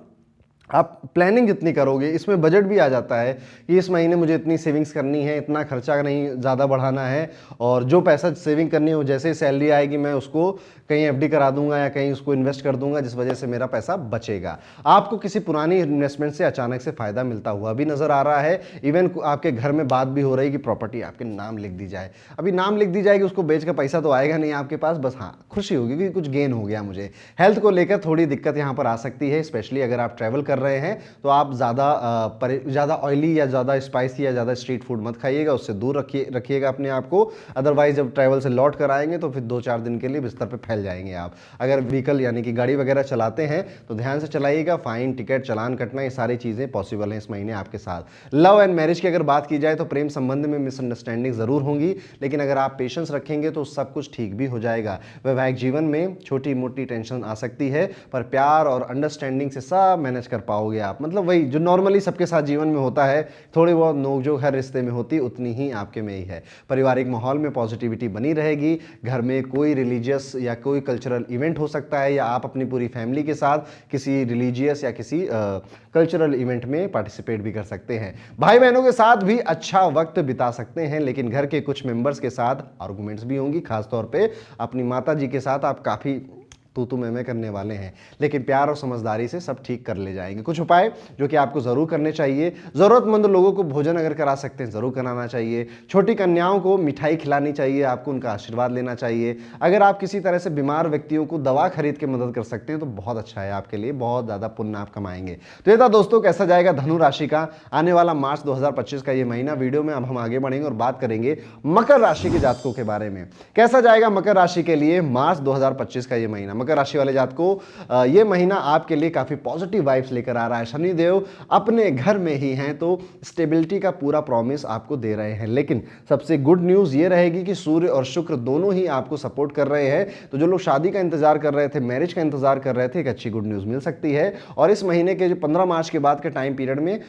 आप प्लानिंग जितनी करोगे इसमें बजट भी आ जाता है कि इस महीने मुझे इतनी सेविंग्स करनी है, इतना खर्चा नहीं ज़्यादा बढ़ाना है, और जो पैसा सेविंग करनी है वो जैसे ही सैलरी आएगी मैं उसको कहीं एफडी करा दूंगा या कहीं उसको इन्वेस्ट कर दूंगा, जिस वजह से मेरा पैसा बचेगा। आपको किसी पुरानी इन्वेस्टमेंट से अचानक से फ़ायदा मिलता हुआ भी नज़र आ रहा है। इवन आपके घर में बात भी हो रही कि प्रॉपर्टी आपके नाम लिख दी जाए। अभी नाम लिख दी जाएगी, उसको बेच का पैसा तो आएगा नहीं आपके पास, बस हाँ खुशी होगी कि कुछ गेन हो गया मुझे। हेल्थ को लेकर थोड़ी दिक्कत यहाँ पर आ सकती है, स्पेशली अगर आप ट्रैवल कर रहे हैं तो आप ज़्यादा ऑयली या ज़्यादा स्पाइसी या ज़्यादा स्ट्रीट फूड मत खाइएगा, उससे दूर रखिएगा अपने आप को। अदरवाइज जब ट्रैवल से लौट कर आएंगे तो फिर 2-4 दिन के लिए बिस्तर पे फैल जाएंगे आप। अगर व्हीकल यानी कि गाड़ी वगैरह चलाते हैं तो ध्यान से चलाइएगा। फाइन, टिकट, चालान कटना, ये सारी चीज़ें पॉसिबल हैं इस महीने आपके साथ। लव एंड मैरिज की अगर बात की जाए तो प्रेम संबंध में मिसअंडरस्टैंडिंग ज़रूर होंगी, लेकिन अगर आप पेशेंस रखेंगे तो सब कुछ ठीक भी हो जाएगा। वैवाहिक जीवन में छोटी मोटी टेंशन आ सकती है, पर प्यार और अंडरस्टैंडिंग से सब मैनेज कर पाओगे आप। मतलब वही जो नॉर्मली सबके साथ जीवन में होता है, थोड़ी बहुत नोकझोंक हर रिश्ते में होती, उतनी ही आपके में ही है। पारिवारिक माहौल में पॉजिटिविटी बनी रहेगी। घर में कोई रिलीजियस या कोई कल्चरल इवेंट हो सकता है, या आप अपनी पूरी फैमिली के साथ किसी रिलीजियस या किसी कल्चरल इवेंट में पार्टिसिपेट भी कर सकते हैं। भाई बहनों के साथ भी अच्छा वक्त बिता सकते हैं, लेकिन घर के कुछ मेंबर्स के साथ आर्गुमेंट्स भी होंगी। खासतौर पे अपनी माता जी के साथ आप काफ़ी तू मैं करने वाले हैं, लेकिन प्यार और समझदारी से सब ठीक कर ले जाएंगे। कुछ उपाय जो कि आपको ज़रूर करने चाहिए। ज़रूरतमंद लोगों को भोजन अगर करा सकते हैं ज़रूर कराना चाहिए। छोटी कन्याओं को मिठाई खिलानी चाहिए, आपको उनका आशीर्वाद लेना चाहिए। अगर आप किसी तरह से बीमार व्यक्तियों को दवा खरीद के मदद कर सकते हैं तो बहुत अच्छा है, आपके लिए बहुत ज़्यादा पुण्य आप कमाएंगे। तो ये था दोस्तों कैसा जाएगा धनु राशि का आने वाला मार्च 2025 का ये महीना। वीडियो में अब हम आगे बढ़ेंगे और बात करेंगे मकर राशि के जातकों के बारे में। कैसा जाएगा मकर राशि के लिए मार्च 2025 का ये महीना। मकर राशि वाले जातकों, ये महीना आपके लिए काफी पॉजिटिव वाइब्स लेकर आ रहा है। शनिदेव अपने घर में ही हैं तो स्टेबिलिटी का पूरा प्रॉमिस आपको दे रहे हैं। लेकिन सबसे गुड न्यूज ये रहेगी कि सूर्य और शुक्र दोनों ही आपको सपोर्ट कर रहे हैं। तो जो लोग शादी का इंतजार कर रहे थे, मैरिज का इंतजार कर रहे थे, एक अच्छी गुड न्यूज मिल सकती है। और इस महीने के जो 15 मार्च के बाद के टाइम पीरियड में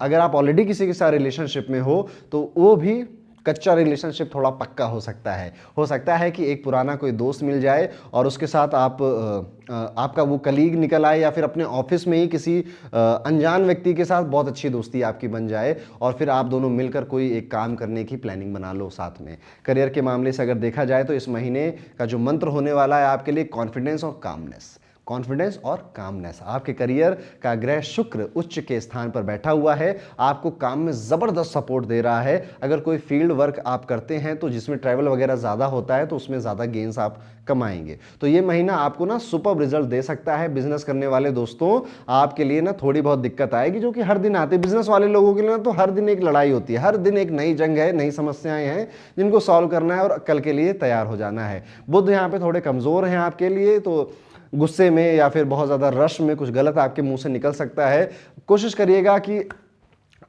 अगर आप ऑलरेडी किसी के साथ रिलेशनशिप में हो तो वो भी कच्चा रिलेशनशिप थोड़ा पक्का हो सकता है। हो सकता है कि एक पुराना कोई दोस्त मिल जाए और उसके साथ आपका वो कलीग निकल आए, या फिर अपने ऑफिस में ही किसी अनजान व्यक्ति के साथ बहुत अच्छी दोस्ती आपकी बन जाए और फिर आप दोनों मिलकर कोई एक काम करने की प्लानिंग बना लो साथ में। करियर के मामले से अगर देखा जाए तो इस महीने का जो मंत्र होने वाला है आपके लिए कॉन्फिडेंस और कामनेस। कॉन्फिडेंस और कामनेस। आपके करियर का ग्रह शुक्र उच्च के स्थान पर बैठा हुआ है, आपको काम में जबरदस्त सपोर्ट दे रहा है। अगर कोई फील्ड वर्क आप करते हैं तो जिसमें ट्रैवल वगैरह ज्यादा होता है तो उसमें ज्यादा गेन्स आप कमाएंगे। तो ये महीना आपको ना सुपर रिजल्ट दे सकता है। बिजनेस करने वाले दोस्तों आपके लिए ना थोड़ी बहुत दिक्कत आएगी जो कि हर दिन आती है। बिजनेस वाले लोगों के लिए ना तो हर दिन एक लड़ाई होती है, हर दिन एक नई जंग है, नई समस्याएं हैं जिनको सॉल्व करना है और कल के लिए तैयार हो जाना है। बुध यहाँ पे थोड़े कमजोर हैं आपके लिए, तो गुस्से में या फिर बहुत ज़्यादा रश में कुछ गलत आपके मुंह से निकल सकता है। कोशिश करिएगा कि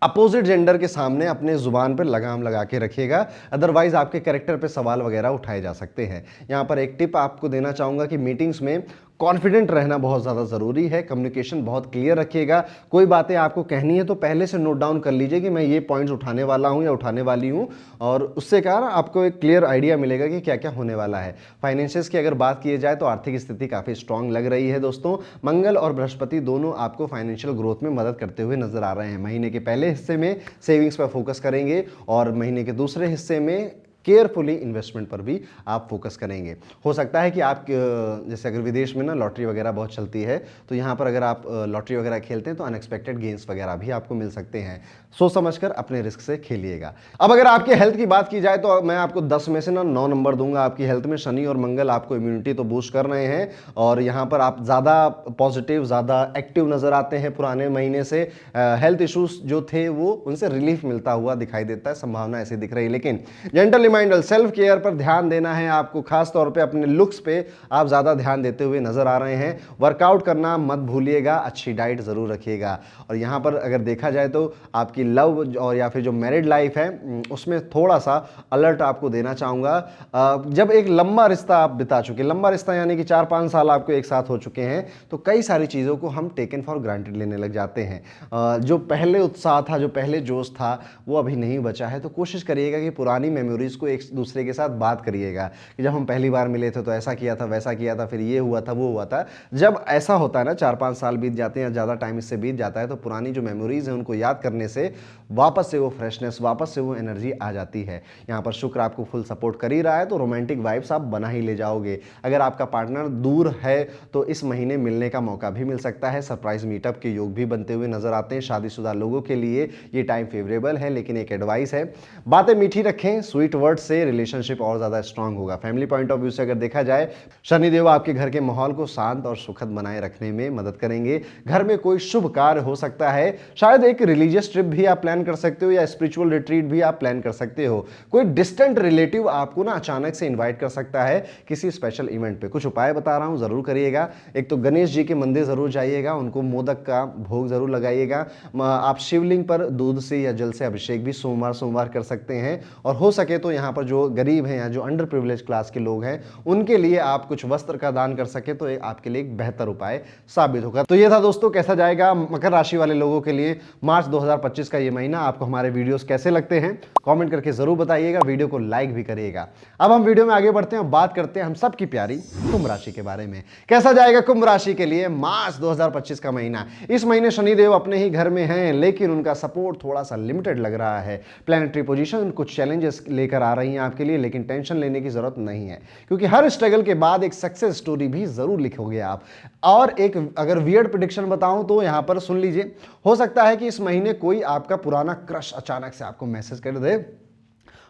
अपोजिट जेंडर के सामने अपने जुबान पर लगाम लगा के रखिएगा, अदरवाइज आपके कैरेक्टर पे सवाल वगैरह उठाए जा सकते हैं। यहाँ पर एक टिप आपको देना चाहूँगा कि मीटिंग्स में कॉन्फिडेंट रहना बहुत ज़्यादा ज़रूरी है। कम्युनिकेशन बहुत क्लियर रखिएगा। कोई बातें आपको कहनी है तो पहले से नोट डाउन कर लीजिए कि मैं ये पॉइंट्स उठाने वाला हूँ या उठाने वाली हूँ, और उससे क्या ना आपको एक क्लियर आइडिया मिलेगा कि क्या क्या होने वाला है। फाइनेंशियल्स की अगर बात की जाए तो आर्थिक स्थिति काफ़ी स्ट्रांग लग रही है दोस्तों। मंगल और बृहस्पति दोनों आपको फाइनेंशियल ग्रोथ में मदद करते हुए नजर आ रहे हैं। महीने के पहले हिस्से में सेविंग्स पर फोकस करेंगे और महीने के दूसरे हिस्से में केयरफुली इन्वेस्टमेंट पर भी आप फोकस करेंगे। हो सकता है कि आप जैसे अगर विदेश में ना लॉटरी वगैरह बहुत चलती है, तो यहाँ पर अगर आप लॉटरी वगैरह खेलते हैं तो अनएक्सपेक्टेड गेन्स वगैरह भी आपको मिल सकते हैं। सोच समझकर अपने रिस्क से खेलिएगा। अब अगर आपकी हेल्थ की बात की जाए तो मैं आपको 10 में से ना 9 नंबर दूंगा। आपकी हेल्थ में शनि और मंगल आपको इम्यूनिटी तो बूस्ट कर रहे हैं, और यहाँ पर आप ज़्यादा पॉजिटिव, ज़्यादा एक्टिव नज़र आते हैं। पुराने महीने से हेल्थ इश्यूज जो थे वो उनसे रिलीफ मिलता हुआ दिखाई देता है, संभावना ऐसी दिख रही है। लेकिन जेंटल रिमाइंडर, सेल्फ केयर पर ध्यान देना है आपको। खास तौर पे अपने लुक्स पे आप ज़्यादा ध्यान देते हुए नजर आ रहे हैं। वर्कआउट करना मत भूलिएगा, अच्छी डाइट ज़रूर रखिएगा। और यहाँ पर अगर देखा जाए तो आपकी लव और या फिर जो मैरिड लाइफ है उसमें थोड़ा सा अलर्ट आपको देना चाहूँगा। जब एक लंबा रिश्ता आप बिता चुके, लंबा रिश्ता यानी कि 4-5 साल आपको एक साथ हो चुके हैं, तो कई सारी चीज़ों को हम टेकन फॉर ग्रांटेड लेने लग जाते हैं। जो पहले उत्साह था, जो पहले जोश था, वो अभी नहीं बचा है। तो कोशिश करिएगा कि पुरानी मेमोरीज को एक दूसरे के साथ बात करिएगा कि जब हम पहली बार मिले थे तो ऐसा किया था, वैसा किया था, फिर ये हुआ था, वो हुआ था। जब ऐसा होता है ना, 4-5 साल बीत जाते हैं या ज़्यादा टाइम इससे बीत जाता है, तो पुरानी जो मेमोरीज हैं उनको याद करने से वापस से वो फ्रेशनेस, वापस से वो एनर्जी आ जाती है। यहाँ पर शुक्र आपको फुल सपोर्ट कर ही रहा है, तो रोमांटिक वाइब्स आप बना ही ले जाओगे। अगर आपका पार्टनर दूर है तो इस महीने मिलने का मौका भी मिल सकता है। सरप्राइज मीटअप के योग भी बनते हुए नजर आते हैं। शादीशुदा लोगों के लिए ये टाइम फेवरेबल है, लेकिन एक एडवाइस है, बातें मीठी रखें। स्वीट वर्ड से रिलेशनशिप और ज़्यादा स्ट्रांग होगा। फैमिली पॉइंट ऑफ व्यू से अगर देखा जाए, शनिदेव आपके घर के माहौल को शांत और सुखद बनाए रखने में मदद करेंगे। घर में कोई शुभ कार्य हो सकता है, शायद एक रिलीजियस ट्रिप भी आप प्लान कर सकते हो या स्पिरिचुअल रिट्रीट भी आप प्लान कर सकते हो। कोई डिस्टेंट रिलेटिव आपको ना अचानक से इन्वाइट कर सकता है किसी स्पेशल इवेंट पे। कुछ उपाय बता रहा हूं, जरूर करिएगा। एक तो गणेश जी के मंदिर जरूर जाइएगा, उनको मोदक का भोग जरूर लगाइएगा। आप शिवलिंग पर दूध से या जल से अभिषेक भी सोमवार कर सकते हैं। और हो सके तो यहाँ पर जो गरीब हैं या जो अंडर प्रिविलेज क्लास के लोग हैं उनके लिए आप कुछ वस्त्र का दान कर सके तो आपके लिए एक बेहतर उपाय साबित होगा। तो ये था दोस्तों, कैसा जाएगा मकर राशि वाले लोगों के लिए मार्च 2025 का ये महीना। आपको हमारे वीडियोस कैसे लगते हैं कमेंट करके जरूर बताइएगा, वीडियो को लाइक भी करिएगा। अब हम वीडियो में आगे बढ़ते हैं, बात करते हैं हम सबकी प्यारी कुंभ राशि के बारे में। कैसा जाएगा कुंभ राशि के लिए मार्च 2025 का महीना। इस महीने शनिदेव अपने ही घर में हैं, लेकिन उनका सपोर्ट थोड़ा सा लिमिटेड लग रहा है। प्लैनेटरी पोजीशन कुछ चैलेंजेस लेकर आ रही हैं आपके लिए, लेकिन टेंशन लेने की जरूरत नहीं है, क्योंकि हर स्ट्रगल के बाद एक सक्सेस स्टोरी भी जरूर लिखोगे आप। और एक अगर वियर्ड प्रेडिक्शन बताऊं तो यहां पर सुन लीजिए, हो सकता है कि इस महीने कोई आपका पुराना क्रश अचानक से आपको मैसेज कर दे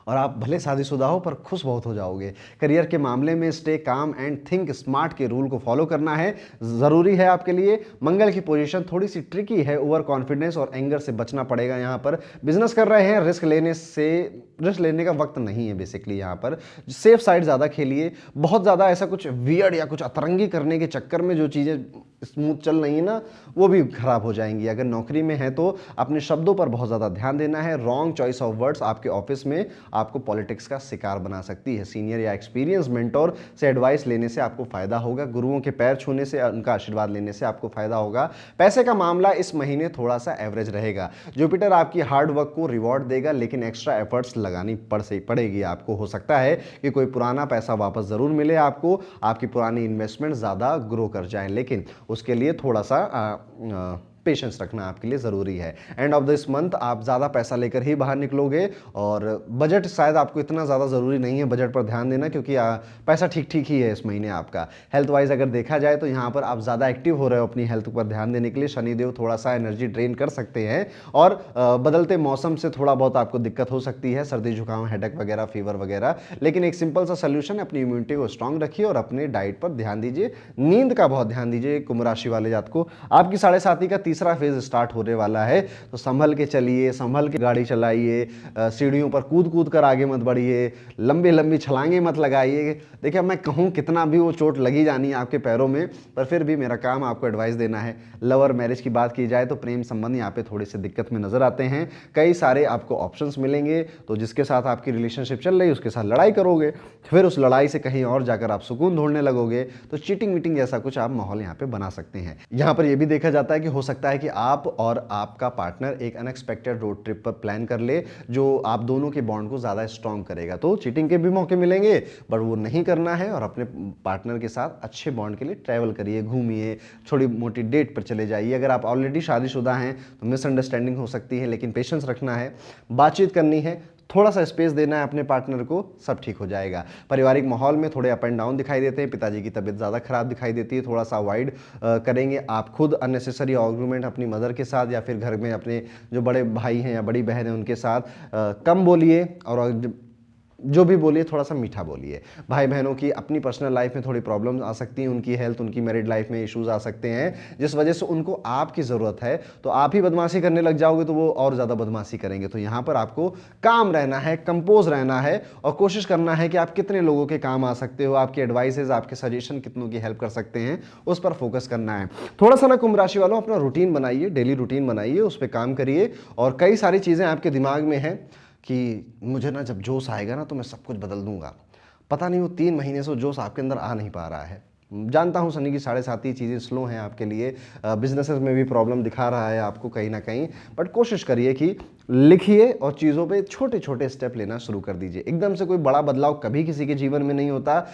और आप भले शादीशुदा हो पर खुश बहुत हो जाओगे। करियर के मामले में stay calm and think smart के रूल को फॉलो करना है, ज़रूरी है आपके लिए। मंगल की पोजीशन थोड़ी सी ट्रिकी है, ओवर कॉन्फिडेंस और एंगर से बचना पड़ेगा। यहाँ पर बिजनेस कर रहे हैं, रिस्क लेने का वक्त नहीं है। बेसिकली यहाँ पर सेफ साइड ज़्यादा खेलिए। बहुत ज़्यादा ऐसा कुछ वियर्ड या कुछ अतरंगी करने के चक्कर में जो चीज़ें स्मूथ चल रही है ना, वो भी खराब हो जाएंगी। अगर नौकरी में है तो अपने शब्दों पर बहुत ज़्यादा ध्यान देना है। रॉन्ग चॉइस ऑफ वर्ड्स आपके ऑफिस में आपको पॉलिटिक्स का शिकार बना सकती है। सीनियर या एक्सपीरियंस मेंटोर से एडवाइस लेने से आपको फायदा होगा। गुरुओं के पैर छूने से, उनका आशीर्वाद लेने से आपको फायदा होगा। पैसे का मामला इस महीने थोड़ा सा एवरेज रहेगा। जुपिटर आपकी हार्ड वर्क को रिवॉर्ड देगा, लेकिन एक्स्ट्रा एफर्ट्स लगानी पड़ेगी आपको। हो सकता है कि कोई पुराना पैसा वापस जरूर मिले आपको, आपकी पुरानी इन्वेस्टमेंट ज़्यादा ग्रो कर जाए, लेकिन उसके लिए थोड़ा सा पेशेंस रखना आपके लिए ज़रूरी है। एंड ऑफ दिस मंथ आप ज़्यादा पैसा लेकर ही बाहर निकलोगे, और बजट शायद आपको इतना ज़्यादा ज़रूरी नहीं है बजट पर ध्यान देना, क्योंकि पैसा ठीक ठीक ही है इस महीने आपका। हेल्थ वाइज अगर देखा जाए तो यहाँ पर आप ज़्यादा एक्टिव हो रहे हो अपनी हेल्थ पर ध्यान देने के लिए। शनिदेव थोड़ा सा एनर्जी ड्रेन कर सकते हैं, और बदलते मौसम से थोड़ा बहुत आपको दिक्कत हो सकती है, सर्दी जुकाम, हेडेक वगैरह, फीवर वगैरह। लेकिन एक सिंपल सा सोल्यूशन है, अपनी इम्यूनिटी को स्ट्रांग रखिए और अपने डाइट पर ध्यान दीजिए। नींद का बहुत ध्यान दीजिए कुंभ राशि वाले जात को। आपकी 7.5 का तीसरा फेज स्टार्ट होने वाला है, तो संभल के चलिए, संभल के गाड़ी चलाइए, सीढ़ियों पर कूद कूद कर आगे मत बढ़िए, लंबी लंबी छलांगे मत लगाइए। देखिए मैं कहूँ कितना भी वो चोट लगी जानी है आपके पैरों में, पर फिर भी मेरा काम आपको एडवाइस देना है। लवर मैरिज की बात की जाए तो प्रेम संबंध यहाँ पे थोड़े से दिक्कत में नजर आते हैं। कई सारे आपको ऑप्शंस मिलेंगे, तो जिसके साथ आपकी रिलेशनशिप चल रही है उसके साथ लड़ाई करोगे, फिर उस लड़ाई से कहीं और जाकर आप सुकून ढूंढने लगोगे, तो चीटिंग वीटिंग जैसा कुछ आप माहौल यहाँ पे बना सकते हैं। यहाँ पर यह भी देखा जाता है कि हो सकता है कि आप और आपका पार्टनर एक अनएक्सपेक्टेड रोड ट्रिप पर प्लान कर ले, जो आप दोनों के बॉन्ड को ज्यादा स्ट्रॉन्ग करेगा। तो चीटिंग के भी मौके मिलेंगे, बट वो नहीं करना है और अपने पार्टनर के साथ अच्छे बॉन्ड के लिए ट्रैवल करिए, घूमिए, छोटी मोटी डेट पर चले जाइए। अगर आप ऑलरेडी शादीशुदा हैं तो मिसअंडरस्टैंडिंग हो सकती है, लेकिन पेशेंस रखना है, बातचीत करनी है, थोड़ा सा स्पेस देना है अपने पार्टनर को, सब ठीक हो जाएगा। पारिवारिक माहौल में थोड़े अप एंड डाउन दिखाई देते हैं, पिताजी की तबीयत ज़्यादा खराब दिखाई देती है, थोड़ा सा अवॉइड करेंगे आप खुद अननेसेसरी आर्गुमेंट अपनी मदर के साथ या फिर घर में अपने जो बड़े भाई हैं या बड़ी बहन हैं उनके साथ कम बोलिए, और जो भी बोलिए थोड़ा सा मीठा बोलिए। भाई बहनों की अपनी पर्सनल लाइफ में थोड़ी प्रॉब्लम्स आ सकती हैं, उनकी हेल्थ, उनकी मैरिड लाइफ में इश्यूज आ सकते हैं, जिस वजह से उनको आपकी ज़रूरत है। तो आप ही बदमाशी करने लग जाओगे तो वो और ज़्यादा बदमाशी करेंगे। तो यहाँ पर आपको काम रहना है, कंपोज रहना है और कोशिश करना है कि आप कितने लोगों के काम आ सकते हो, आपके एडवाइसेज, आपके सजेशन कितनों की हेल्प कर सकते हैं, उस पर फोकस करना है। थोड़ा सा ना कुंभ राशि वालों अपना रूटीन बनाइए, डेली रूटीन बनाइए, उस पर काम करिए। और कई सारी चीज़ें आपके दिमाग में हैं कि मुझे ना जब जोश आएगा ना तो मैं सब कुछ बदल दूंगा। पता नहीं वो 3 महीने से जोश आपके अंदर आ नहीं पा रहा है। जानता हूँ शनि की 7.5 चीज़ें स्लो हैं आपके लिए, बिजनेसेस में भी प्रॉब्लम दिखा रहा है आपको कहीं ना कहीं, बट कोशिश करिए कि लिखिए और चीज़ों पे छोटे छोटे स्टेप लेना शुरू कर दीजिए। एकदम से कोई बड़ा बदलाव कभी किसी के जीवन में नहीं होता,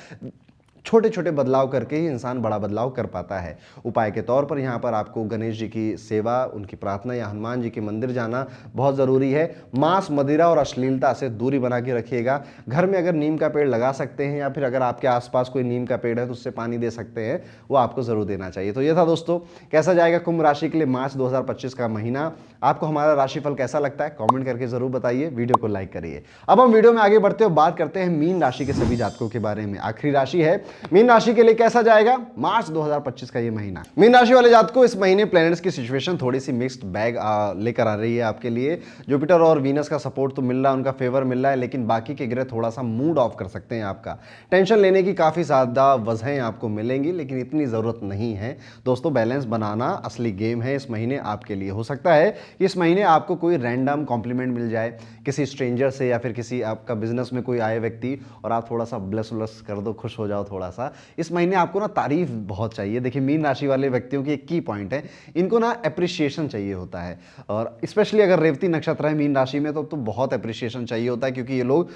छोटे छोटे बदलाव करके ही इंसान बड़ा बदलाव कर पाता है। उपाय के तौर पर यहाँ पर आपको गणेश जी की सेवा, उनकी प्रार्थना या हनुमान जी के मंदिर जाना बहुत ज़रूरी है। मांस, मदिरा और अश्लीलता से दूरी बना के रखिएगा। घर में अगर नीम का पेड़ लगा सकते हैं या फिर अगर आपके आसपास कोई नीम का पेड़ है तो उससे पानी दे सकते हैं, वो आपको ज़रूर देना चाहिए। तो ये था दोस्तों, कैसा जाएगा कुंभ राशि के लिए मार्च 2025 का महीना। आपको हमारा राशिफल कैसा लगता है कमेंट करके ज़रूर बताइए, वीडियो को लाइक करिए। अब हम वीडियो में आगे बढ़ते हुए बात करते हैं मीन राशि के सभी जातकों के बारे में। आखिरी राशि है मीन राशि के लिए कैसा जाएगा मार्च 2025 का ये महीना। मीन राशि वाले जातकों इस महीने प्लैनेट्स की सिचुएशन थोड़ी सी मिक्स्ड बैग लेकर आ रही है आपके लिए। जुपिटर और वीनस का सपोर्ट तो मिल रहा है, उनका फेवर मिल रहा है, लेकिन बाकी के ग्रह थोड़ा सा मूड ऑफ कर सकते हैं आपका। टेंशन लेने की काफी ज्यादा वजहें आपको मिलेंगी, लेकिन इतनी जरूरत नहीं है दोस्तों। बैलेंस बनाना असली गेम है इस महीने आपके लिए। हो सकता है कि इस महीने आपको कोई रैंडम कॉम्प्लीमेंट मिल जाए किसी स्ट्रेंजर से या फिर किसी आपका बिजनेस में कोई आए व्यक्ति, और आप थोड़ा सा ब्लस उलस कर दो, खुश हो जाओ थोड़ा सा। इस महीने आपको ना तारीफ बहुत चाहिए। देखिए मीन राशि वाले व्यक्तियों की एक की पॉइंट है, इनको ना अप्रिशिएशन चाहिए होता है, और स्पेशली अगर रेवती नक्षत्र है मीन राशि में तो बहुत अप्रिशिएशन चाहिए होता है, क्योंकि ये लोग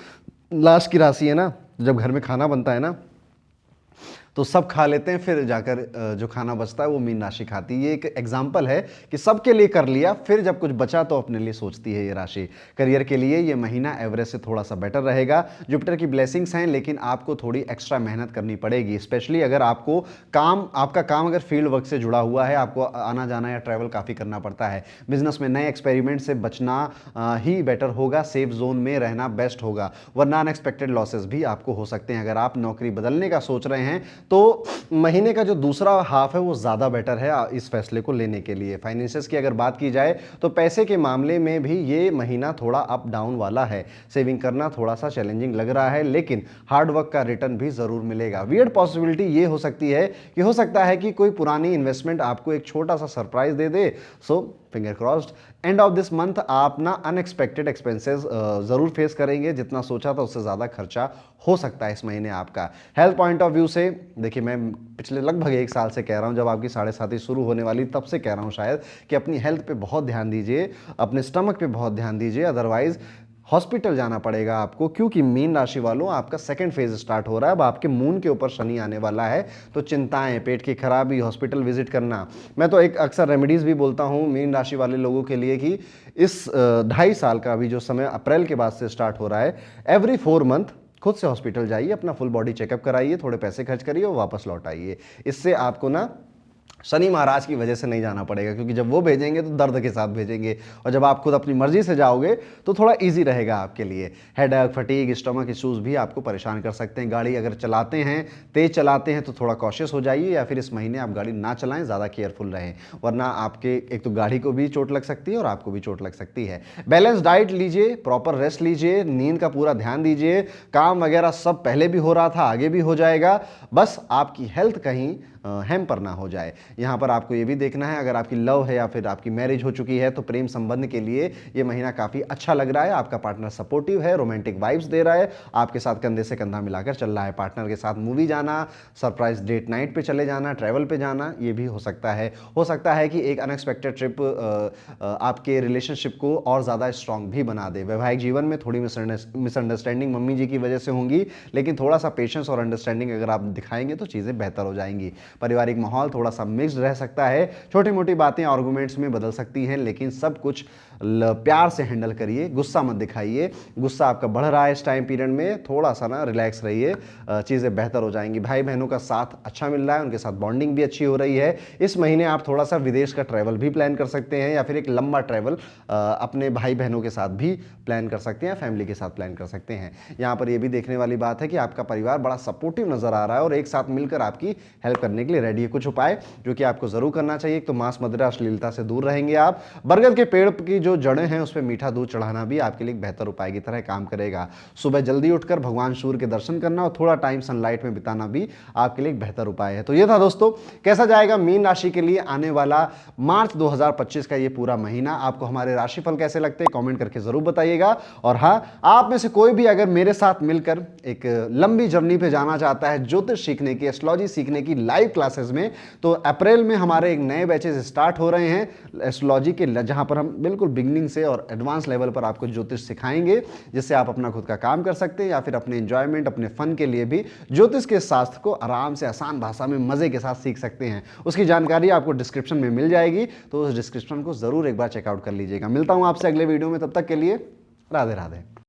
लास्ट की राशि है ना। जब घर में खाना बनता है ना तो सब खा लेते हैं, फिर जाकर जो खाना बचता है वो मीन राशि खाती है। ये एक एग्जाम्पल है कि सबके लिए कर लिया, फिर जब कुछ बचा तो अपने लिए सोचती है ये राशि। करियर के लिए ये महीना एवरेज से थोड़ा सा बेटर रहेगा। जुपिटर की ब्लेसिंग्स हैं, लेकिन आपको थोड़ी एक्स्ट्रा मेहनत करनी पड़ेगी, स्पेशली अगर आपको आपका काम अगर फील्ड वर्क से जुड़ा हुआ है, आपको आना जाना या ट्रैवल काफ़ी करना पड़ता है। बिजनेस में नए एक्सपेरिमेंट से बचना ही बेटर होगा, सेफ जोन में रहना बेस्ट होगा, वरना अनएक्सपेक्टेड लॉसेस भी आपको हो सकते हैं। अगर आप नौकरी बदलने का सोच रहे हैं तो महीने का जो दूसरा हाफ है वो ज़्यादा बेटर है इस फैसले को लेने के लिए। फाइनेंसेस की अगर बात की जाए तो पैसे के मामले में भी ये महीना थोड़ा अप डाउन वाला है। सेविंग करना थोड़ा सा चैलेंजिंग लग रहा है, लेकिन हार्ड वर्क का रिटर्न भी ज़रूर मिलेगा। वियर्ड पॉसिबिलिटी ये हो सकती है कि हो सकता है कि कोई पुरानी इन्वेस्टमेंट आपको एक छोटा सा surprise they they. So finger crossed. End of this month आप ना अनएक्सपेक्टेड एक्सपेंसेस जरूर फेस करेंगे, जितना सोचा था उससे ज़्यादा खर्चा हो सकता है इस महीने आपका। हेल्थ पॉइंट ऑफ व्यू से देखिए, मैं पिछले लगभग 1 साल से कह रहा हूँ, जब आपकी 7.5 शुरू होने वाली तब से कह रहा हूँ शायद, कि अपनी हेल्थ पे बहुत ध्यान दीजिए, अपने स्टमक पे बहुत ध्यान दीजिए, अदरवाइज हॉस्पिटल जाना पड़ेगा आपको। क्योंकि मीन राशि वालों आपका सेकंड फेज स्टार्ट हो रहा है। अब आपके मून के ऊपर शनि आने वाला है, तो चिंताएं, पेट की खराबी, हॉस्पिटल विजिट करना। मैं तो एक अक्सर रेमेडीज भी बोलता हूं मीन राशि वाले लोगों के लिए कि इस 2.5 साल का अभी जो समय अप्रैल के बाद से स्टार्ट हो रहा है, एवरी 4 मंथ खुद से हॉस्पिटल जाइए, अपना फुल बॉडी चेकअप कराइए, थोड़े पैसे खर्च करिए और वापस लौट आइए। इससे आपको ना शनि महाराज की वजह से नहीं जाना पड़ेगा, क्योंकि जब वो भेजेंगे तो दर्द के साथ भेजेंगे, और जब आप खुद अपनी मर्जी से जाओगे तो थोड़ा इजी रहेगा आपके लिए। हेडेक, फटीग, स्टमक इश्यूज भी आपको परेशान कर सकते हैं। गाड़ी अगर चलाते हैं, तेज चलाते हैं तो थोड़ा कॉशियस हो जाइए, या फिर इस महीने आप गाड़ी ना चलाएं, ज़्यादा केयरफुल रहें, वरना आपके एक तो गाड़ी को भी चोट लग सकती है और आपको भी चोट लग सकती है। बैलेंस डाइट लीजिए, प्रॉपर रेस्ट लीजिए, नींद का पूरा ध्यान दीजिए। काम वगैरह सब पहले भी हो रहा था, आगे भी हो जाएगा, बस आपकी हेल्थ कहीं हैम्पर ना हो जाए। यहाँ पर आपको ये भी देखना है, अगर आपकी लव है या फिर आपकी मैरिज हो चुकी है तो प्रेम संबंध के लिए ये महीना काफ़ी अच्छा लग रहा है। आपका पार्टनर सपोर्टिव है, रोमांटिक वाइब्स दे रहा है, आपके साथ कंधे से कंधा मिलाकर चल रहा है। पार्टनर के साथ मूवी जाना, सरप्राइज डेट नाइट पे चले जाना, ट्रैवल पे जाना, ये भी हो सकता है। हो सकता है कि एक अनएक्सपेक्टेड ट्रिप आपके रिलेशनशिप को और ज़्यादा स्ट्रांग भी बना दे। वैवाहिक जीवन में थोड़ी मिसअंडरस्टैंडिंग मम्मी जी की वजह से होंगी, लेकिन थोड़ा सा पेशेंस और अंडरस्टैंडिंग अगर आप दिखाएंगे तो चीज़ें बेहतर हो जाएंगी। पारिवारिक माहौल थोड़ा सा मिक्स्ड रह सकता है, छोटी मोटी बातें आर्गुमेंट्स में बदल सकती हैं, लेकिन सब कुछ प्यार से हैंडल करिए, गुस्सा मत दिखाइए। गुस्सा आपका बढ़ रहा है इस टाइम पीरियड में, थोड़ा सा ना रिलैक्स रहिए, चीज़ें बेहतर हो जाएंगी। भाई बहनों का साथ अच्छा मिल रहा है, उनके साथ बॉन्डिंग भी अच्छी हो रही है। इस महीने आप थोड़ा सा विदेश का ट्रैवल भी प्लान कर सकते हैं, या फिर एक लंबा ट्रैवल अपने भाई बहनों के साथ भी प्लान कर सकते हैं, फैमिली के साथ प्लान कर सकते हैं। यहाँ पर यह भी देखने वाली बात है कि आपका परिवार बड़ा सपोर्टिव नजर आ रहा है और एक साथ मिलकर आपकी हेल्प करने के लिए रेडी है। कुछ उपाय जो कि आपको जरूर करना चाहिए, तो मांस, मदिरा, अश्लीलता से दूर रहेंगे आप। बरगद के पेड़ की जो जड़ें हैं उस पर मीठा दूध चढ़ाना भी आपके लिए एक बेहतर उपाय की तरह काम करेगा। सुबह जल्दी उठकर भगवान सूर्य के दर्शन करना और थोड़ा टाइम सनलाइट में बिताना भी आपके लिए एक बेहतर उपाय है। तो ये था दोस्तों, कैसा जाएगा मीन राशि के लिए आने वाला मार्च 2025 का ये पूरा महीना। आपको हमारे राशिफल कैसे लगते हैं कमेंट करके जरूर बताइएगा। और हाँ, आप में से कोई भी अगर मेरे साथ मिलकर एक लंबी जर्नी पे जाना चाहता है ज्योतिष सीखने की, एस्ट्रोलॉजी सीखने की लाइव क्लासेस में, तो अप्रैल में हमारे एक नए बैचेस स्टार्ट हो रहे हैं एस्ट्रोलॉजी के, जहां पर हम बिल्कुल बिगनिंग से और एडवांस लेवल पर आपको ज्योतिष सिखाएंगे, जिससे आप अपना खुद का काम कर सकते हैं, या फिर अपने एंजॉयमेंट, अपने फन के लिए भी ज्योतिष के शास्त्र को आराम से आसान भाषा में मजे के साथ सीख सकते हैं। उसकी जानकारी आपको डिस्क्रिप्शन में मिल जाएगी, तो उस डिस्क्रिप्शन को जरूर एक बार चेकआउट कर लीजिएगा। मिलता हूं आपसे अगले वीडियो में, तब तक के लिए राधे राधे।